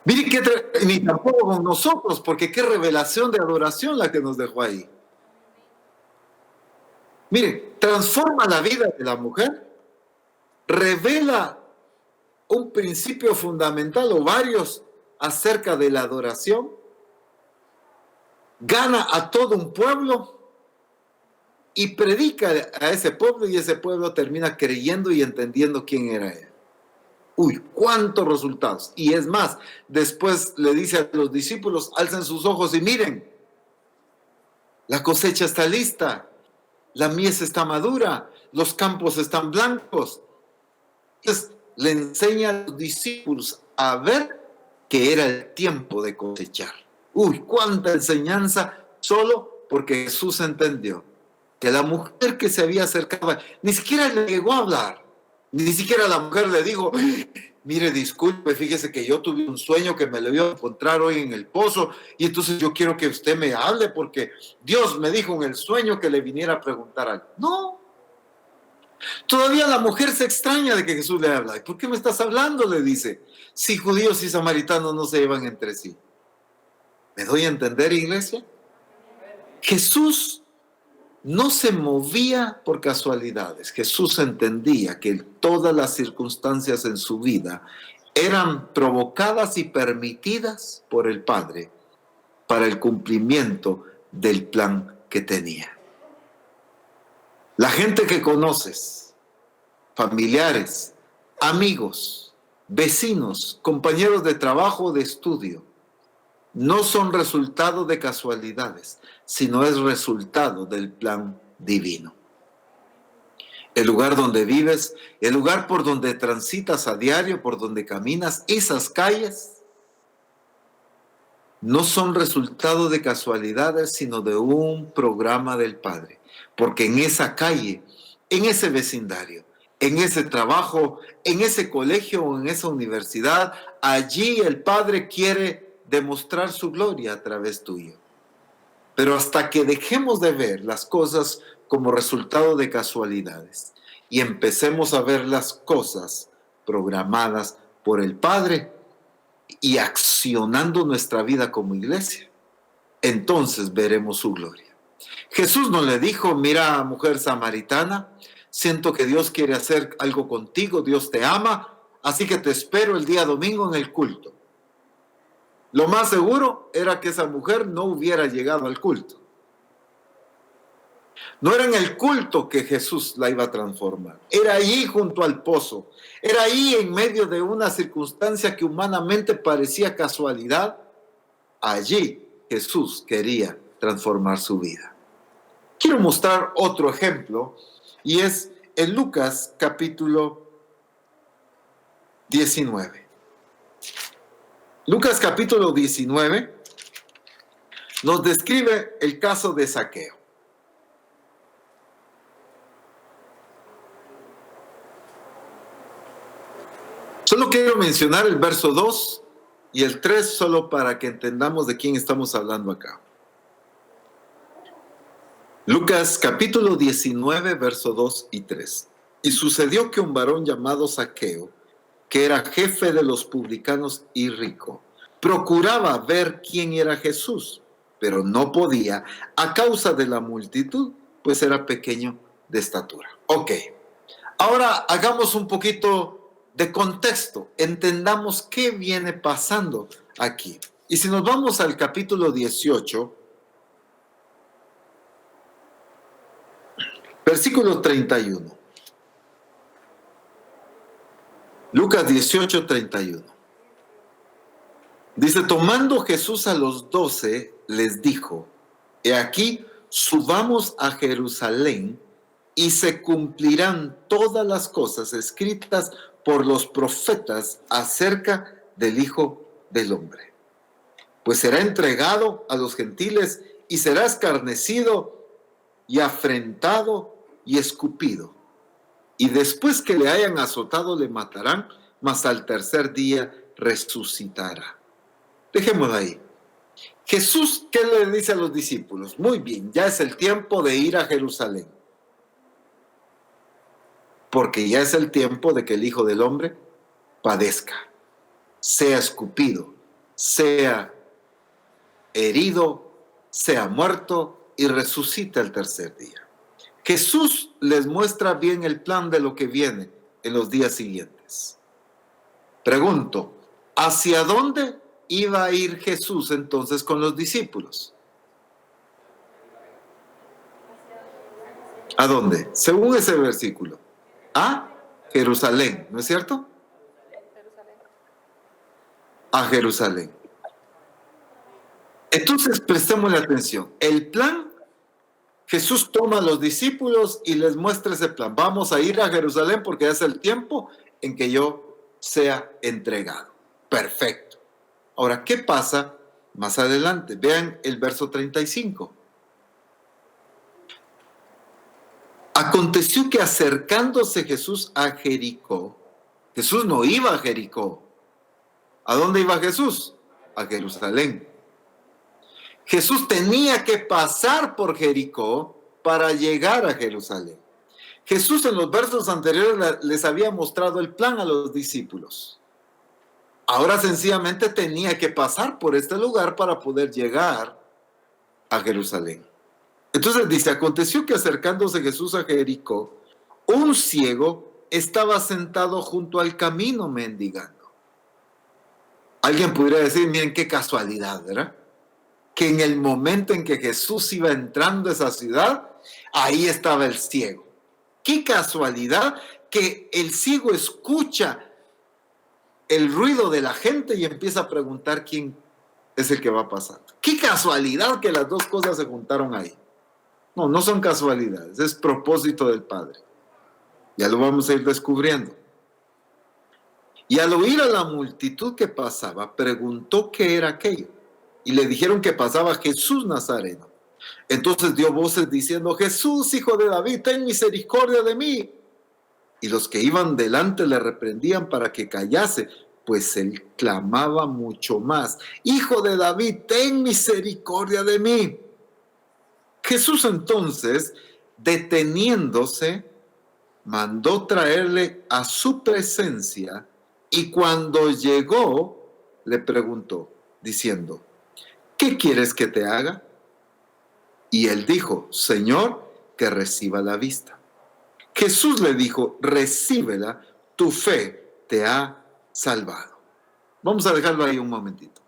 Mire, ni tampoco con nosotros, porque qué revelación de adoración la que nos dejó ahí. Mire, transforma la vida de la mujer, revela un principio fundamental o varios acerca de la adoración, gana a todo un pueblo y predica a ese pueblo y ese pueblo termina creyendo y entendiendo quién era él. Uy, cuántos resultados. Y es más, después le dice a los discípulos: alcen sus ojos y miren, la cosecha está lista, la mies está madura, los campos están blancos. Entonces le enseña a los discípulos a ver que era el tiempo de cosechar. Uy, cuánta enseñanza, solo porque Jesús entendió que la mujer que se había acercado ni siquiera le llegó a hablar, ni siquiera la mujer le dijo: mire, disculpe, fíjese que yo tuve un sueño que me lo iba a encontrar hoy en el pozo y entonces yo quiero que usted me hable porque Dios me dijo en el sueño que le viniera a preguntar algo. No, todavía la mujer se extraña de que Jesús le habla. ¿Por qué me estás hablando?, le dice, si judíos y samaritanos no se llevan entre sí. ¿Me doy a entender, iglesia? Jesús no se movía por casualidades. Jesús entendía que todas las circunstancias en su vida eran provocadas y permitidas por el Padre para el cumplimiento del plan que tenía. La gente que conoces, familiares, amigos, vecinos, compañeros de trabajo o de estudio, no son resultado de casualidades, sino es resultado del plan divino. El lugar donde vives, el lugar por donde transitas a diario, por donde caminas, esas calles, no son resultado de casualidades, sino de un programa del Padre. Porque en esa calle, en ese vecindario, en ese trabajo, en ese colegio o en esa universidad, allí el Padre quiere demostrar su gloria a través tuyo. Pero hasta que dejemos de ver las cosas como resultado de casualidades y empecemos a ver las cosas programadas por el Padre y accionando nuestra vida como iglesia, entonces veremos su gloria. Jesús no le dijo, mira, mujer samaritana, siento que Dios quiere hacer algo contigo, Dios te ama, así que te espero el día domingo en el culto. Lo más seguro era que esa mujer no hubiera llegado al culto. No era en el culto que Jesús la iba a transformar. Era allí junto al pozo. Era ahí en medio de una circunstancia que humanamente parecía casualidad. Allí Jesús quería transformar su vida. Quiero mostrar otro ejemplo y es en Lucas capítulo 19. Lucas capítulo 19 nos describe el caso de Zaqueo. Solo quiero mencionar el verso 2 y el 3 solo para que entendamos de quién estamos hablando acá. Lucas capítulo 19, verso 2 y 3. Y sucedió que un varón llamado Zaqueo, que era jefe de los publicanos y rico, procuraba ver quién era Jesús, pero no podía a causa de la multitud, pues era pequeño de estatura. Ok, ahora hagamos un poquito de contexto, entendamos qué viene pasando aquí. Y si nos vamos al capítulo 18, versículo 31. Lucas 18, 31. Dice, tomando Jesús a los 12, les dijo, he aquí, subamos a Jerusalén y se cumplirán todas las cosas escritas por los profetas acerca del Hijo del Hombre. Pues será entregado a los gentiles y será escarnecido y afrentado y escupido. Y después que le hayan azotado le matarán, mas al tercer día resucitará. Dejémoslo ahí. Jesús, ¿qué le dice a los discípulos? Muy bien, ya es el tiempo de ir a Jerusalén. Porque ya es el tiempo de que el Hijo del Hombre padezca, sea escupido, sea herido, sea muerto y resucite al tercer día. Jesús les muestra bien el plan de lo que viene en los días siguientes. Pregunto, ¿hacia dónde iba a ir Jesús entonces con los discípulos? ¿A dónde? Según ese versículo. A Jerusalén, ¿no es cierto? A Jerusalén. Entonces prestemos atención. El plan, Jesús toma a los discípulos y les muestra ese plan. Vamos a ir a Jerusalén porque es el tiempo en que yo sea entregado. Perfecto. Ahora, ¿qué pasa más adelante? Vean el verso 35. Aconteció que acercándose Jesús a Jericó, Jesús no iba a Jericó. ¿A dónde iba Jesús? A Jerusalén. Jesús tenía que pasar por Jericó para llegar a Jerusalén. Jesús en los versos anteriores les había mostrado el plan a los discípulos. Ahora sencillamente tenía que pasar por este lugar para poder llegar a Jerusalén. Entonces dice, aconteció que acercándose Jesús a Jericó, un ciego estaba sentado junto al camino mendigando. Alguien podría decir, miren qué casualidad, ¿verdad? Que en el momento en que Jesús iba entrando a esa ciudad, ahí estaba el ciego. Qué casualidad que el ciego escucha el ruido de la gente y empieza a preguntar quién es el que va pasando. Qué casualidad que las dos cosas se juntaron ahí. No, no son casualidades, es propósito del Padre. Ya lo vamos a ir descubriendo. Y al oír a la multitud que pasaba, preguntó qué era aquello. Y le dijeron que pasaba Jesús Nazareno. Entonces dio voces diciendo, Jesús, hijo de David, ten misericordia de mí. Y los que iban delante le reprendían para que callase, pues él clamaba mucho más, Hijo de David, ten misericordia de mí. Jesús entonces, deteniéndose, mandó traerle a su presencia y cuando llegó, le preguntó, diciendo, ¿qué quieres que te haga? Y él dijo, Señor, que reciba la vista. Jesús le dijo, recíbela, tu fe te ha salvado. Vamos a dejarlo ahí un momentito.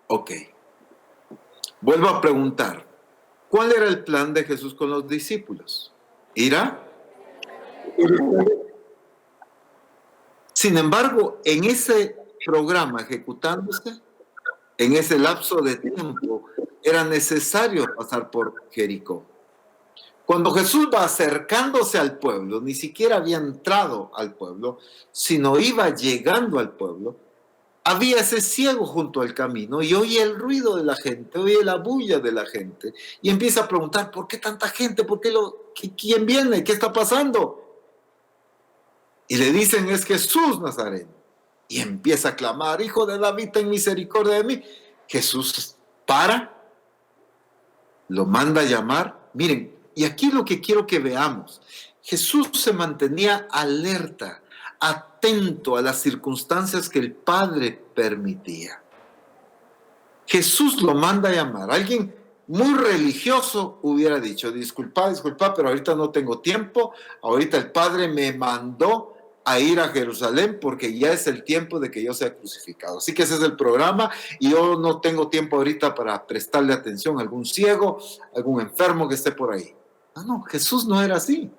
Ok. Vuelvo a preguntar, ¿cuál era el plan de Jesús con los discípulos? ¿Ir a? Sin embargo, en ese programa ejecutándose, en ese lapso de tiempo, era necesario pasar por Jericó. Cuando Jesús va acercándose al pueblo, ni siquiera había entrado al pueblo, sino iba llegando al pueblo, había ese ciego junto al camino y oye el ruido de la gente, oye la bulla de la gente y empieza a preguntar, ¿por qué tanta gente? ¿Por qué quién viene? ¿Qué está pasando? Y le dicen, es Jesús Nazareno. Y empieza a clamar, Hijo de David, ten misericordia de mí. Jesús para, lo manda a llamar. Miren, y aquí lo que quiero que veamos, Jesús se mantenía alerta, atento a las circunstancias que el Padre permitía. Jesús lo manda a llamar. Alguien muy religioso hubiera dicho, disculpa, pero ahorita no tengo tiempo, ahorita el Padre me mandó a ir a Jerusalén porque ya es el tiempo de que yo sea crucificado. Así que ese es el programa y yo no tengo tiempo ahorita para prestarle atención a algún ciego, algún enfermo que esté por ahí. No, Jesús no era así.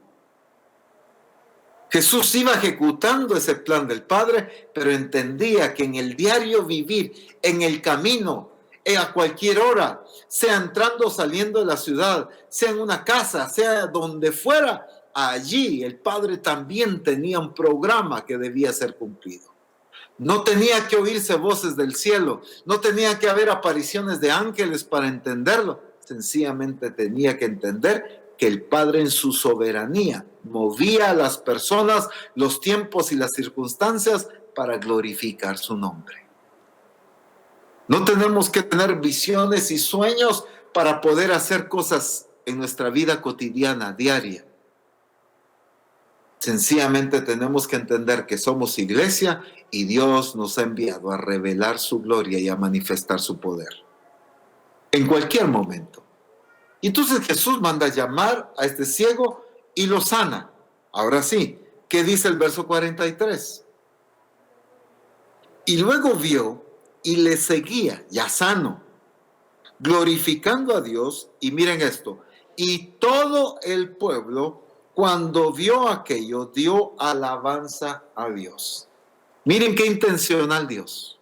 Jesús iba ejecutando ese plan del Padre, pero entendía que en el diario vivir, en el camino, a cualquier hora, sea entrando o saliendo de la ciudad, sea en una casa, sea donde fuera, allí el Padre también tenía un programa que debía ser cumplido. No tenía que oírse voces del cielo, no tenía que haber apariciones de ángeles para entenderlo, sencillamente tenía que entender que el Padre en su soberanía movía a las personas, los tiempos y las circunstancias para glorificar su nombre. No tenemos que tener visiones y sueños para poder hacer cosas en nuestra vida cotidiana, diaria. Sencillamente tenemos que entender que somos iglesia y Dios nos ha enviado a revelar su gloria y a manifestar su poder. En cualquier momento. Y entonces Jesús manda llamar a este ciego y lo sana. Ahora sí, ¿qué dice el verso 43? Y luego vio y le seguía, ya sano, glorificando a Dios. Y miren esto, y todo el pueblo, cuando vio aquello, dio alabanza a Dios. Miren qué intencional Dios.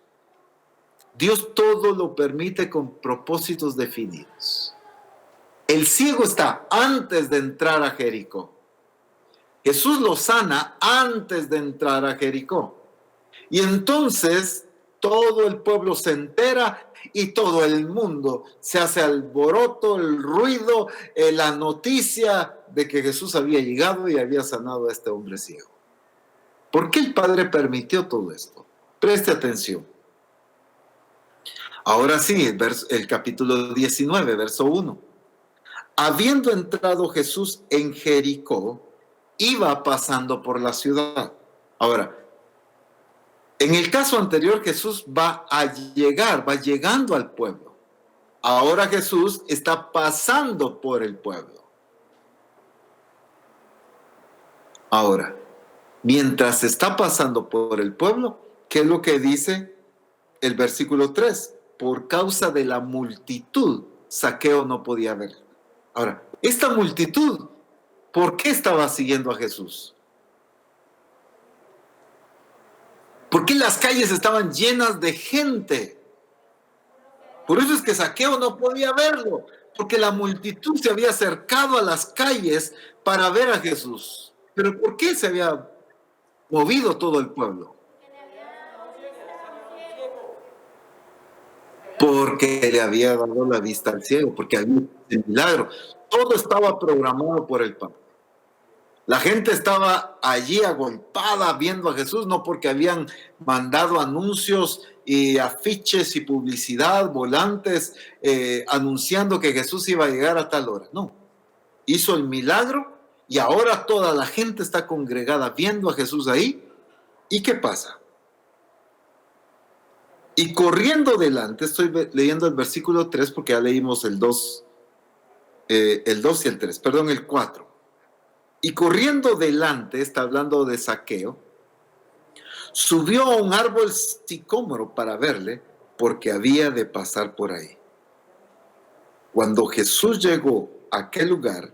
Dios todo lo permite con propósitos definidos. El ciego está antes de entrar a Jericó. Jesús lo sana antes de entrar a Jericó. Y entonces todo el pueblo se entera y todo el mundo se hace alboroto, el ruido, la noticia de que Jesús había llegado y había sanado a este hombre ciego. ¿Por qué el Padre permitió todo esto? Preste atención. Ahora sí, el capítulo 19, verso 1. Habiendo entrado Jesús en Jericó, iba pasando por la ciudad. Ahora, en el caso anterior, Jesús va llegando al pueblo. Ahora Jesús está pasando por el pueblo. Ahora, mientras está pasando por el pueblo, ¿qué es lo que dice el versículo 3? Por causa de la multitud, Zaqueo no podía ver. Ahora, esta multitud, ¿por qué estaba siguiendo a Jesús? ¿Por qué las calles estaban llenas de gente? Por eso es que Zaqueo no podía verlo, porque la multitud se había acercado a las calles para ver a Jesús. ¿Pero por qué se había movido todo el pueblo? Porque le había dado la vista al ciego, porque había un milagro. Todo estaba programado por el Padre. La gente estaba allí agolpada viendo a Jesús, no porque habían mandado anuncios y afiches y publicidad, volantes, anunciando que Jesús iba a llegar a tal hora. No, hizo el milagro y ahora toda la gente está congregada viendo a Jesús ahí. ¿Y qué pasa? Y corriendo delante, estoy leyendo el versículo 3 porque ya leímos el 2 y el 3, perdón, el 4. Y corriendo delante, está hablando de Zaqueo, subió a un árbol sicómoro para verle, porque había de pasar por ahí. Cuando Jesús llegó a aquel lugar,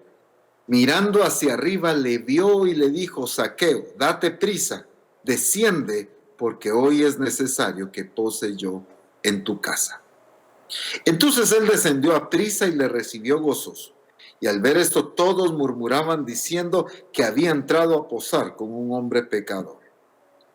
mirando hacia arriba, le vio y le dijo: Zaqueo, date prisa, desciende, porque hoy es necesario que pose yo en tu casa. Entonces él descendió a prisa y le recibió gozoso. Y al ver esto, todos murmuraban diciendo que había entrado a posar con un hombre pecador.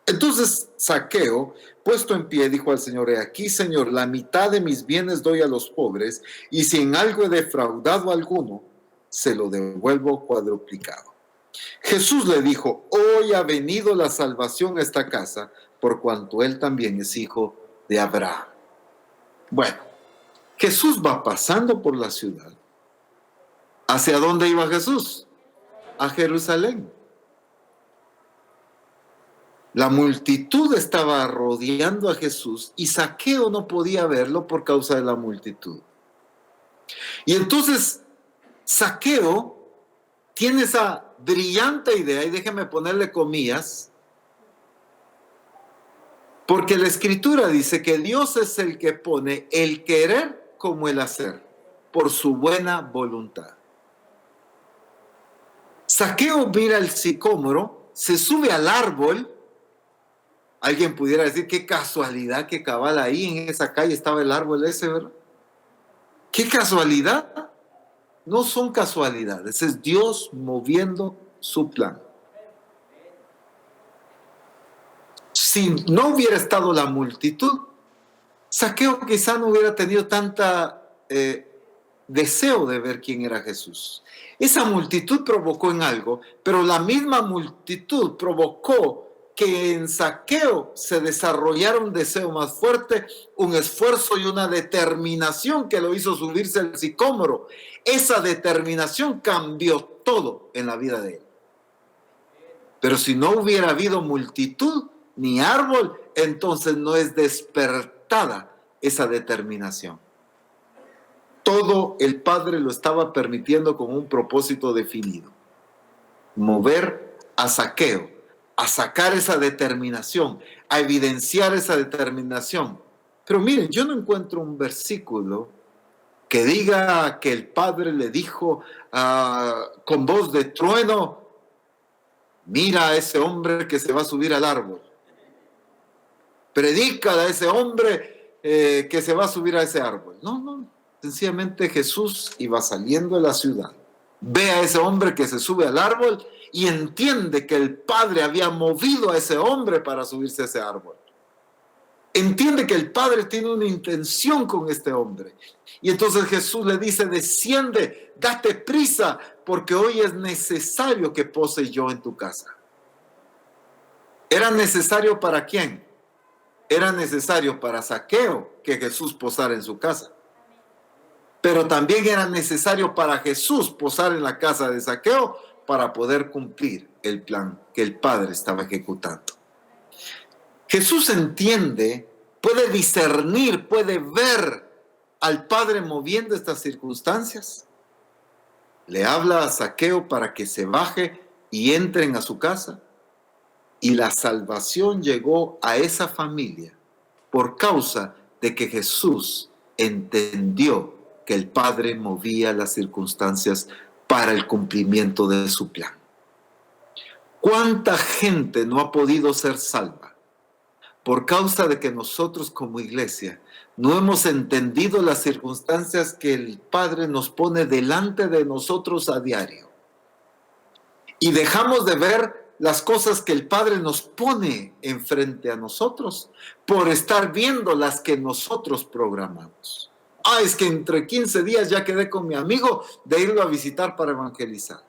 Entonces Zaqueo, puesto en pie, dijo al Señor: He aquí, Señor, la mitad de mis bienes doy a los pobres, y si en algo he defraudado a alguno, se lo devuelvo cuadruplicado. Jesús le dijo: Hoy ha venido la salvación a esta casa, por cuanto él también es hijo de Abraham. Bueno, Jesús va pasando por la ciudad. ¿Hacia dónde iba Jesús? A Jerusalén. La multitud estaba rodeando a Jesús y Zaqueo no podía verlo por causa de la multitud. Y entonces Zaqueo tiene esa brillante idea, y déjeme ponerle comillas, porque la Escritura dice que Dios es el que pone el querer como el hacer, por su buena voluntad. Zaqueo mira el sicómoro, se sube al árbol. Alguien pudiera decir: qué casualidad que cabal ahí en esa calle estaba el árbol ese, ¿verdad? ¿Qué casualidad? No son casualidades, es Dios moviendo su plan. Si no hubiera estado la multitud, Zaqueo quizá no hubiera tenido tanta deseo de ver quién era Jesús. Esa multitud provocó en algo, pero la misma multitud provocó que en Zaqueo se desarrollara un deseo más fuerte, un esfuerzo y una determinación que lo hizo subirse al sicómoro. Esa determinación cambió todo en la vida de él. Pero si no hubiera habido multitud ni árbol, entonces no es despertada esa determinación. Todo el Padre lo estaba permitiendo con un propósito definido: mover a Zaqueo, a sacar esa determinación, a evidenciar esa determinación. Pero miren, yo no encuentro un versículo que diga que el Padre le dijo con voz de trueno: mira a ese hombre que se va a subir al árbol. Predica a ese hombre que se va a subir a ese árbol. No. Sencillamente Jesús iba saliendo de la ciudad, ve a ese hombre que se sube al árbol y entiende que el Padre había movido a ese hombre para subirse a ese árbol. Entiende que el Padre tiene una intención con este hombre. Y entonces Jesús le dice: desciende, date prisa, porque hoy es necesario que pose yo en tu casa. ¿Era necesario para quién? Era necesario para Zaqueo que Jesús posara en su casa. Pero también era necesario para Jesús posar en la casa de Zaqueo para poder cumplir el plan que el Padre estaba ejecutando. Jesús entiende, puede discernir, puede ver al Padre moviendo estas circunstancias. Le habla a Zaqueo para que se baje y entren a su casa. Y la salvación llegó a esa familia por causa de que Jesús entendió que el Padre movía las circunstancias para el cumplimiento de su plan. ¿Cuánta gente no ha podido ser salva? Por causa de que nosotros como iglesia no hemos entendido las circunstancias que el Padre nos pone delante de nosotros a diario. Y dejamos de ver las cosas que el Padre nos pone enfrente a nosotros por estar viendo las que nosotros programamos. Es que entre 15 días ya quedé con mi amigo de irlo a visitar para evangelizar.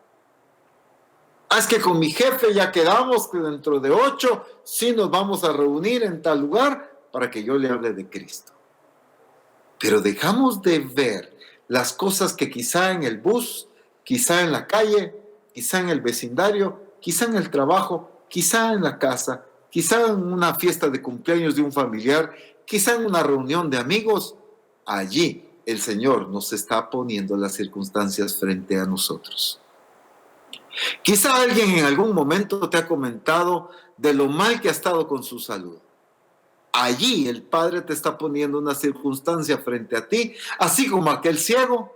Es que con mi jefe ya quedamos que dentro de 8 sí nos vamos a reunir en tal lugar para que yo le hable de Cristo. Pero dejamos de ver las cosas que quizá en el bus, quizá en la calle, quizá en el vecindario, quizá en el trabajo, quizá en la casa, quizá en una fiesta de cumpleaños de un familiar, quizá en una reunión de amigos. Allí el Señor nos está poniendo las circunstancias frente a nosotros. Quizá alguien en algún momento te ha comentado de lo mal que ha estado con su salud. Allí el Padre te está poniendo una circunstancia frente a ti, así como aquel ciego,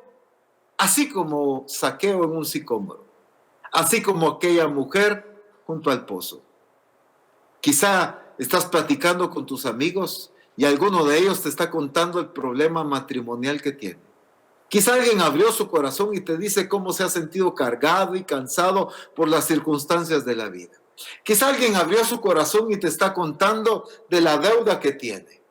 así como Zaqueo en un sicómoro, así como aquella mujer junto al pozo. Quizá estás platicando con tus amigos y alguno de ellos te está contando el problema matrimonial que tiene. Quizá alguien abrió su corazón y te dice cómo se ha sentido cargado y cansado por las circunstancias de la vida. Quizá alguien abrió su corazón y te está contando de la deuda que tiene.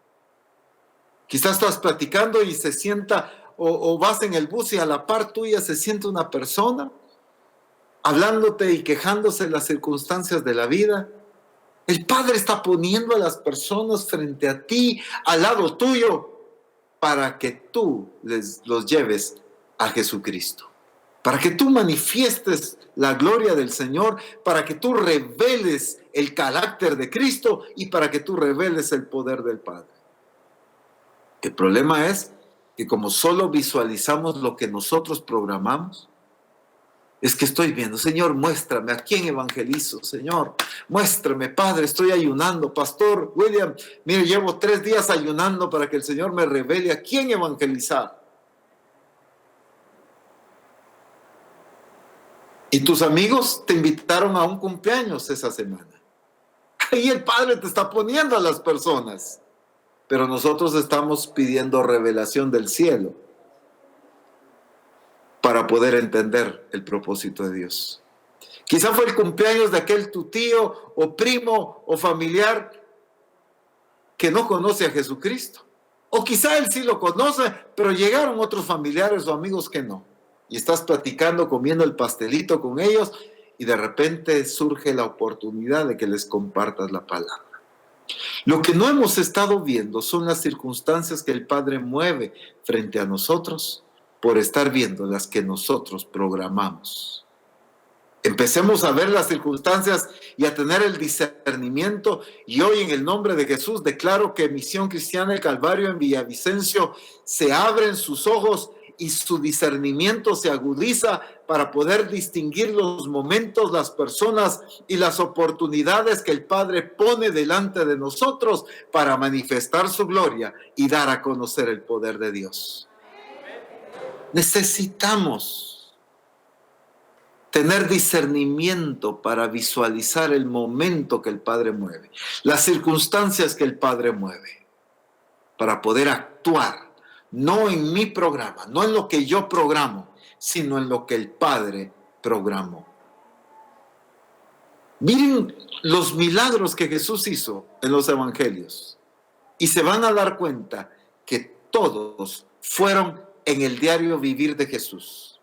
Quizás estás platicando y se sienta, o vas en el bus y a la par tuya se siente una persona hablándote y quejándose de las circunstancias de la vida. El Padre está poniendo a las personas frente a ti, al lado tuyo, para que tú los lleves a Jesucristo. Para que tú manifiestes la gloria del Señor, para que tú reveles el carácter de Cristo y para que tú reveles el poder del Padre. El problema es que como solo visualizamos lo que nosotros programamos, es que estoy viendo, Señor, muéstrame a quién evangelizo, Señor, muéstrame, Padre, estoy ayunando, Pastor William, mire, llevo 3 días ayunando para que el Señor me revele a quién evangelizar. Y tus amigos te invitaron a un cumpleaños esa semana. Ahí el Padre te está poniendo a las personas, pero nosotros estamos pidiendo revelación del cielo para poder entender el propósito de Dios. Quizá fue el cumpleaños de aquel tu tío o primo o familiar que no conoce a Jesucristo. O quizá él sí lo conoce, pero llegaron otros familiares o amigos que no. Y estás platicando, comiendo el pastelito con ellos y de repente surge la oportunidad de que les compartas la palabra. Lo que no hemos estado viendo son las circunstancias que el Padre mueve frente a nosotros por estar viendo las que nosotros programamos. Empecemos a ver las circunstancias y a tener el discernimiento. Y hoy en el nombre de Jesús declaro que Misión Cristiana El Calvario en Villavicencio se abren sus ojos y su discernimiento se agudiza para poder distinguir los momentos, las personas y las oportunidades que el Padre pone delante de nosotros para manifestar su gloria y dar a conocer el poder de Dios. Necesitamos tener discernimiento para visualizar el momento que el Padre mueve, las circunstancias que el Padre mueve, para poder actuar, no en mi programa, no en lo que yo programo, sino en lo que el Padre programó. Miren los milagros que Jesús hizo en los evangelios y se van a dar cuenta que todos fueron en el diario vivir de Jesús.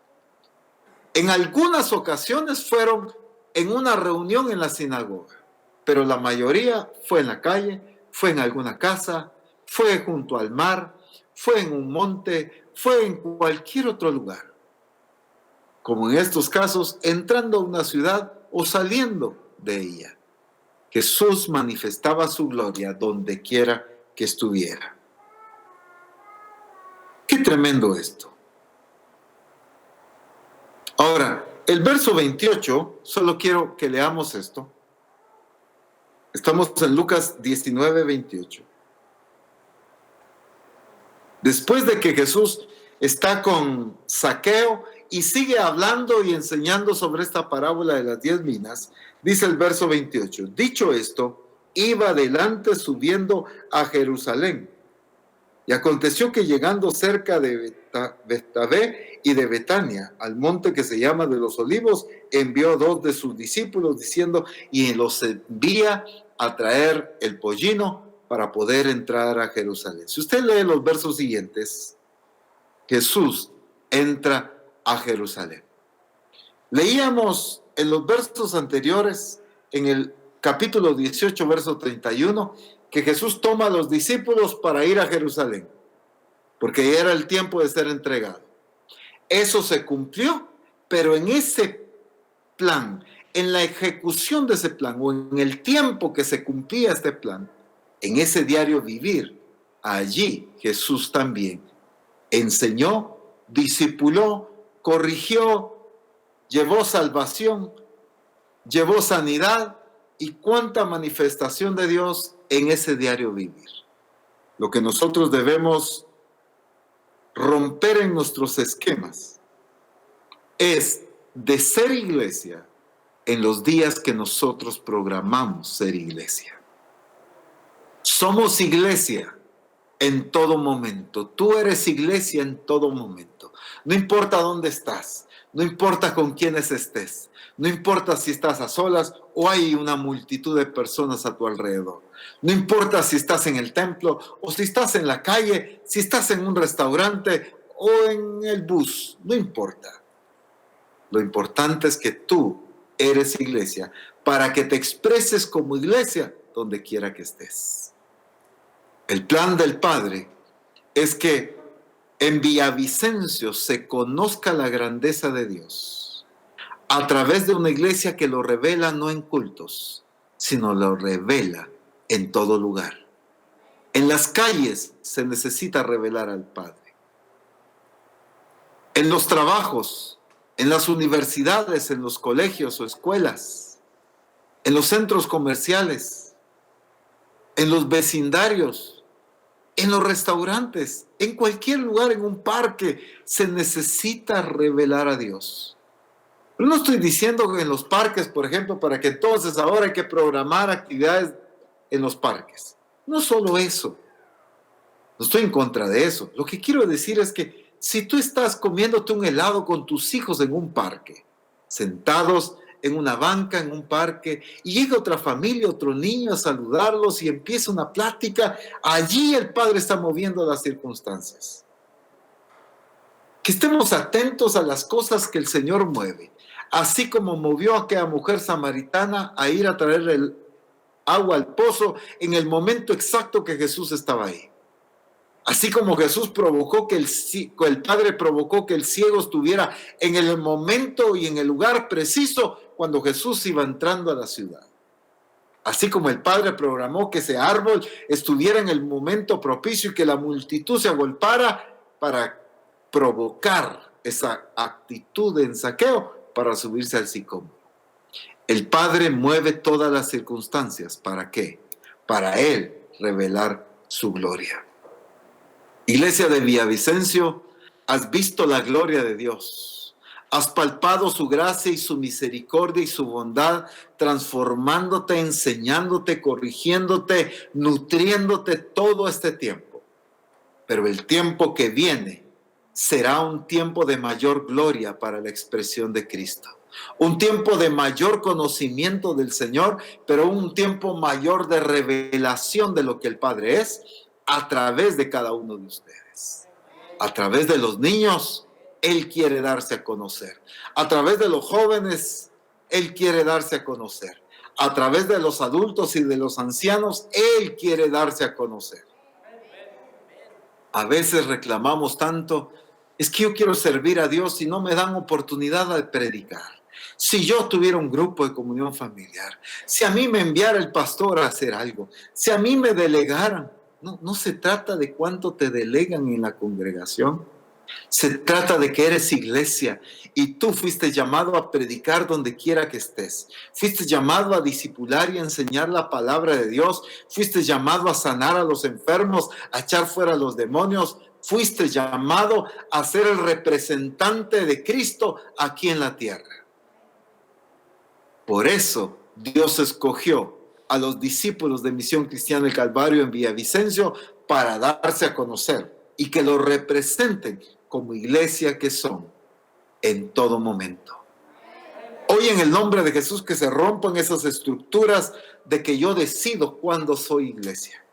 En algunas ocasiones fueron en una reunión en la sinagoga. pero la mayoría fue en la calle, fue en alguna casa, fue junto al mar, fue en un monte, fue en cualquier otro lugar. Como en estos casos, entrando a una ciudad o saliendo de ella. Jesús manifestaba su gloria donde quiera que estuviera. Qué tremendo esto. Ahora, el verso 28, solo quiero que leamos esto. Estamos en Lucas 19, 28. Después de que Jesús está con Zaqueo y sigue hablando y enseñando sobre esta parábola de las 10 minas, dice el verso 28, dicho esto, iba adelante subiendo a Jerusalén. Y aconteció que llegando cerca de Betfagé y de Betania, al monte que se llama de los Olivos, envió 2 de sus discípulos diciendo, y los envía a traer el pollino para poder entrar a Jerusalén. Si usted lee los versos siguientes, Jesús entra a Jerusalén. Leíamos en los versos anteriores, en el capítulo 18, verso 31, que Jesús toma a los discípulos para ir a Jerusalén, porque ya era el tiempo de ser entregado. Eso se cumplió, pero en ese plan, en la ejecución de ese plan, o en el tiempo que se cumplía este plan, en ese diario vivir, allí Jesús también enseñó, discipuló, corrigió, llevó salvación, llevó sanidad y cuánta manifestación de Dios en ese diario vivir. Lo que nosotros debemos romper en nuestros esquemas es de ser iglesia en los días que nosotros programamos ser iglesia. Somos iglesia en todo momento. Tú eres iglesia en todo momento. No importa dónde estás, no importa con quiénes estés, no importa si estás a solas o hay una multitud de personas a tu alrededor. No importa si estás en el templo o si estás en la calle, si estás en un restaurante o en el bus, no importa. Lo importante es que tú eres iglesia para que te expreses como iglesia donde quiera que estés. El plan del Padre es que en Villavicencio se conozca la grandeza de Dios a través de una iglesia que lo revela no en cultos, sino lo revela en todo lugar. En las calles se necesita revelar al Padre. En los trabajos, en las universidades, en los colegios o escuelas, en los centros comerciales, en los vecindarios, en los restaurantes, en cualquier lugar, en un parque, se necesita revelar a Dios. No estoy diciendo que en los parques, por ejemplo, para que entonces ahora hay que programar actividades en los parques. No solo eso. No estoy en contra de eso. Lo que quiero decir es que si tú estás comiéndote un helado con tus hijos en un parque, sentados en una banca, en un parque, y llega otra familia, otro niño a saludarlos y empieza una plática, allí el Padre está moviendo las circunstancias. Que estemos atentos a las cosas que el Señor mueve, así como movió a aquella mujer samaritana a ir a traer el agua al pozo en el momento exacto que Jesús estaba ahí. Así como Jesús provocó que el Padre provocó que el ciego estuviera en el momento y en el lugar preciso cuando Jesús iba entrando a la ciudad. Así como el Padre programó que ese árbol estuviera en el momento propicio y que la multitud se agolpara para provocar esa actitud en Zaqueo para subirse al sicómoro. El Padre mueve todas las circunstancias. ¿Para qué? Para Él revelar su gloria. Iglesia de Villavicencio, has visto la gloria de Dios. Has palpado su gracia y su misericordia y su bondad, transformándote, enseñándote, corrigiéndote, nutriéndote todo este tiempo. Pero el tiempo que viene será un tiempo de mayor gloria para la expresión de Cristo. Un tiempo de mayor conocimiento del Señor, pero un tiempo mayor de revelación de lo que el Padre es a través de cada uno de ustedes. A través de los niños, Él quiere darse a conocer. A través de los jóvenes, Él quiere darse a conocer. a través de los adultos y de los ancianos, Él quiere darse a conocer. A veces reclamamos tanto, es que yo quiero servir a Dios y no me dan oportunidad de predicar. Si yo tuviera un grupo de comunión familiar, si a mí me enviara el pastor a hacer algo, si a mí me delegaran, no se trata de cuánto te delegan en la congregación. Se trata de que eres iglesia y tú fuiste llamado a predicar donde quiera que estés. Fuiste llamado a discipular y a enseñar la palabra de Dios. Fuiste llamado a sanar a los enfermos, a echar fuera a los demonios. Fuiste llamado a ser el representante de Cristo aquí en la tierra. Por eso Dios escogió a los discípulos de Misión Cristiana del Calvario en Villavicencio para darse a conocer y que lo representen como iglesia que son en todo momento. Hoy en el nombre de Jesús que se rompan esas estructuras de que yo decido cuándo soy iglesia,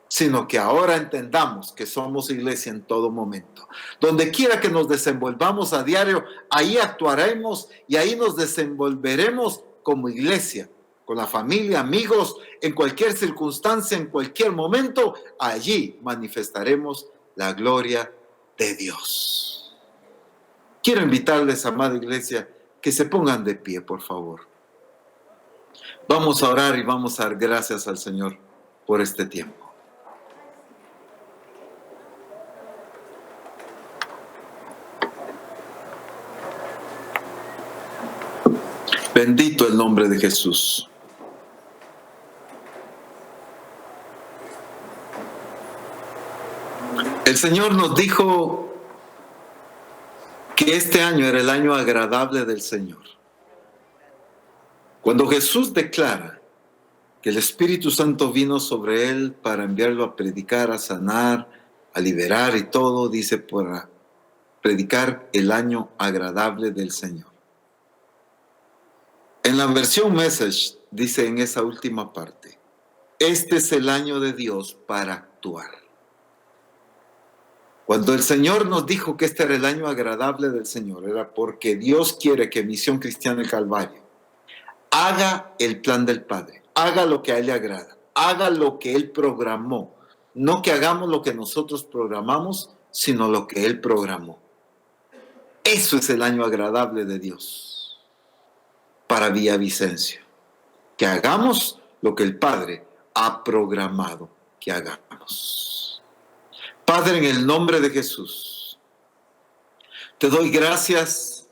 sino que ahora entendamos que somos iglesia en todo momento. Donde quiera que nos desenvolvamos a diario, ahí actuaremos y ahí nos desenvolveremos como iglesia, con la familia, amigos, en cualquier circunstancia, en cualquier momento, allí manifestaremos la gloria de Dios. Quiero invitarles, amada iglesia, que se pongan de pie, por favor. Vamos a orar y vamos a dar gracias al Señor por este tiempo. Bendito el nombre de Jesús. El Señor nos dijo que este año era el año agradable del Señor. Cuando Jesús declara que el Espíritu Santo vino sobre él para enviarlo a predicar, a sanar, a liberar y todo, dice, para predicar el año agradable del Señor. En la versión Message dice en esa última parte, este es el año de Dios para actuar. Cuando el Señor nos dijo que este era el año agradable del Señor, era porque Dios quiere que Misión Cristiana del Calvario haga el plan del Padre, haga lo que a Él le agrada, haga lo que Él programó, no que hagamos lo que nosotros programamos, sino lo que Él programó. Eso es el año agradable de Dios para Villavicencio, que hagamos lo que el Padre ha programado que hagamos. Padre, en el nombre de Jesús, te doy gracias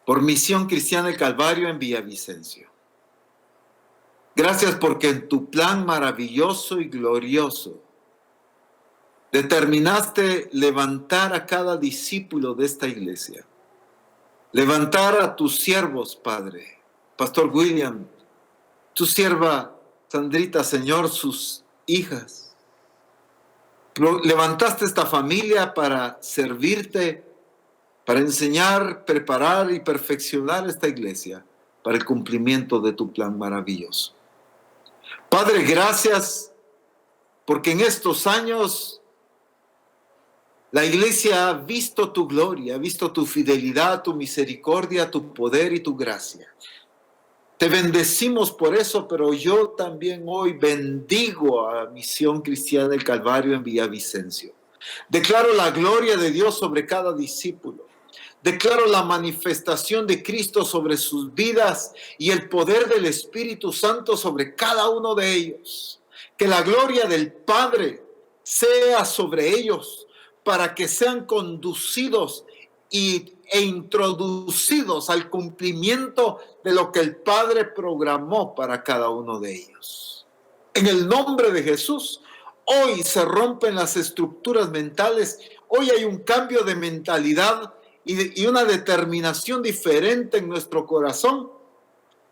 por Misión Cristiana del Calvario en Villavicencio. Gracias porque en tu plan maravilloso y glorioso determinaste levantar a cada discípulo de esta iglesia. Levantar a tus siervos, Padre. Pastor William, tu sierva Sandrita, Señor, sus hijas. Levantaste esta familia para servirte, para enseñar, preparar y perfeccionar esta iglesia para el cumplimiento de tu plan maravilloso. Padre, gracias porque en estos años la iglesia ha visto tu gloria, ha visto tu fidelidad, tu misericordia, tu poder y tu gracia. Te bendecimos por eso, pero yo también hoy bendigo a Misión Cristiana del Calvario en Villavicencio. Declaro la gloria de Dios sobre cada discípulo. Declaro la manifestación de Cristo sobre sus vidas y el poder del Espíritu Santo sobre cada uno de ellos. Que la gloria del Padre sea sobre ellos para que sean conducidos e introducidos al cumplimiento de lo que el Padre programó para cada uno de ellos. En el nombre de Jesús, hoy se rompen las estructuras mentales, hoy hay un cambio de mentalidad y una determinación diferente en nuestro corazón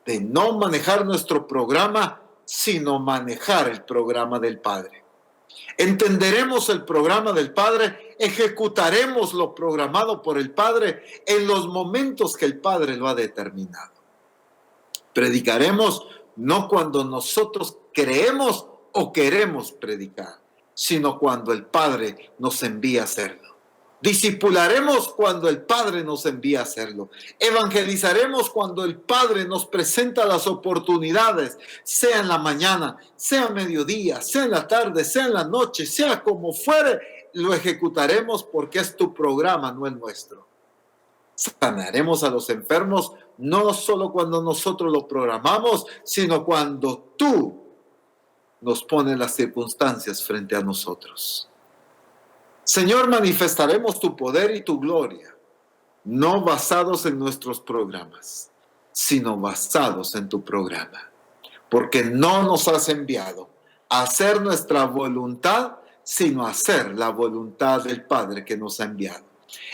de no manejar nuestro programa, sino manejar el programa del Padre. Entenderemos el programa del Padre, ejecutaremos lo programado por el Padre en los momentos que el Padre lo ha determinado. Predicaremos no cuando nosotros creemos o queremos predicar, sino cuando el Padre nos envía a hacerlo. Discipularemos cuando el Padre nos envía a hacerlo. Evangelizaremos cuando el Padre nos presenta las oportunidades, sea en la mañana, sea a mediodía, sea en la tarde, sea en la noche, sea como fuere, lo ejecutaremos porque es tu programa, no el nuestro. Sanaremos a los enfermos no solo cuando nosotros lo programamos, sino cuando tú nos pones las circunstancias frente a nosotros. Señor, manifestaremos tu poder y tu gloria, no basados en nuestros programas, sino basados en tu programa, porque no nos has enviado a hacer nuestra voluntad, sino a hacer la voluntad del Padre que nos ha enviado.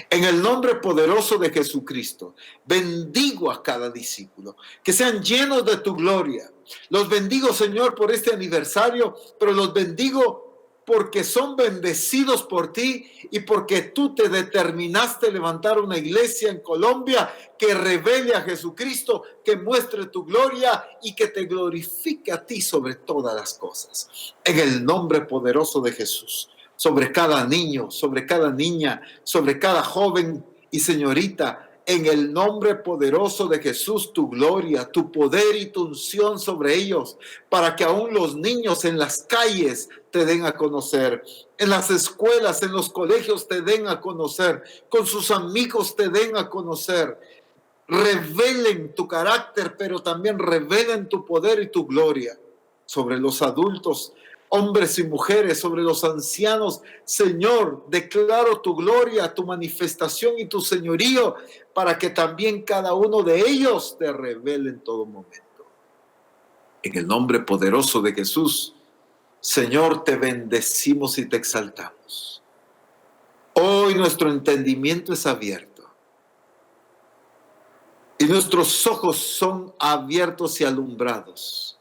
En el nombre poderoso de Jesucristo, bendigo a cada discípulo, que sean llenos de tu gloria. Los bendigo, Señor, por este aniversario, pero los bendigo porque son bendecidos por ti y porque tú te determinaste levantar una iglesia en Colombia que revele a Jesucristo, que muestre tu gloria y que te glorifique a ti sobre todas las cosas. En el nombre poderoso de Jesús, sobre cada niño, sobre cada niña, sobre cada joven y señorita, en el nombre poderoso de Jesús, tu gloria, tu poder y tu unción sobre ellos, para que aún los niños en las calles te den a conocer, en las escuelas, en los colegios te den a conocer, con sus amigos te den a conocer. Revelen tu carácter, pero también revelen tu poder y tu gloria sobre los adultos, hombres y mujeres, sobre los ancianos. Señor, declaro tu gloria, tu manifestación y tu señorío, para que también cada uno de ellos te revele en todo momento. En el nombre poderoso de Jesús, Señor, te bendecimos y te exaltamos. Hoy nuestro entendimiento es abierto y nuestros ojos son abiertos y alumbrados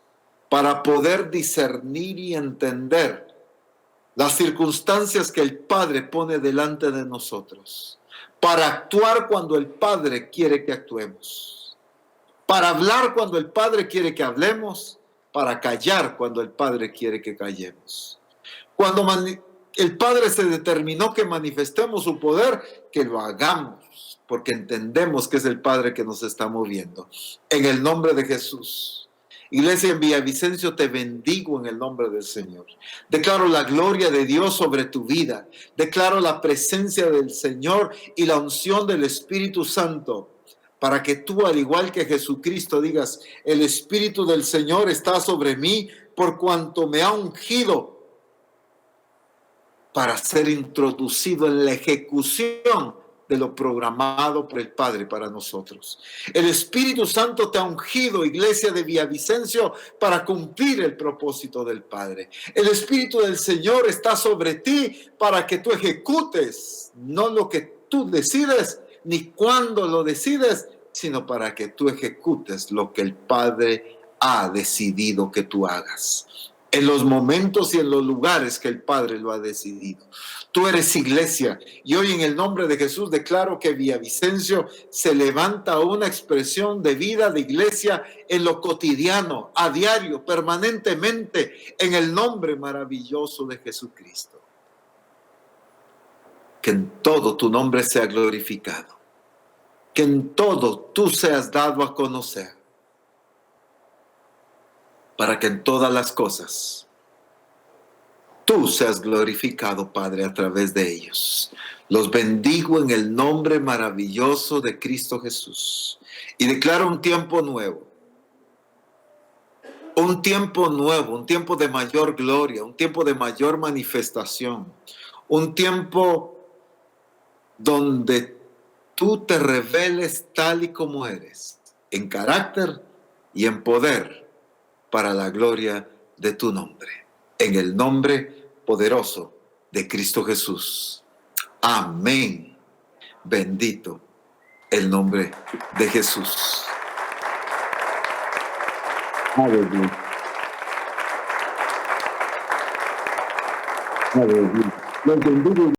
para poder discernir y entender las circunstancias que el Padre pone delante de nosotros, para actuar cuando el Padre quiere que actuemos, para hablar cuando el Padre quiere que hablemos, para callar cuando el Padre quiere que callemos. Cuando el Padre se determinó que manifestemos su poder, que lo hagamos, porque entendemos que es el Padre que nos está moviendo. En el nombre de Jesús. Iglesia en Villavicencio, te bendigo en el nombre del Señor. Declaro la gloria de Dios sobre tu vida. Declaro la presencia del Señor y la unción del Espíritu Santo, para que tú, al igual que Jesucristo, digas: el Espíritu del Señor está sobre mí, por cuanto me ha ungido para ser introducido en la ejecución de lo programado por el Padre para nosotros. El Espíritu Santo te ha ungido, iglesia de Villavicencio, para cumplir el propósito del Padre. El Espíritu del Señor está sobre ti para que tú ejecutes, no lo que tú decides, ni cuándo lo decides, sino para que tú ejecutes lo que el Padre ha decidido que tú hagas, en los momentos y en los lugares que el Padre lo ha decidido. Tú eres iglesia, y hoy en el nombre de Jesús declaro que Villavicencio se levanta una expresión de vida de iglesia en lo cotidiano, a diario, permanentemente, en el nombre maravilloso de Jesucristo. Que en todo tu nombre sea glorificado, que en todo tú seas dado a conocer, para que en todas las cosas tú seas glorificado, Padre, a través de ellos. Los bendigo en el nombre maravilloso de Cristo Jesús y declaro un tiempo nuevo. Un tiempo nuevo, un tiempo de mayor gloria, un tiempo de mayor manifestación, un tiempo donde tú te reveles tal y como eres, en carácter y en poder, para la gloria de tu nombre. En el nombre poderoso de Cristo Jesús. Amén. Bendito el nombre de Jesús. Aleluya. Aleluya. Los bendigo.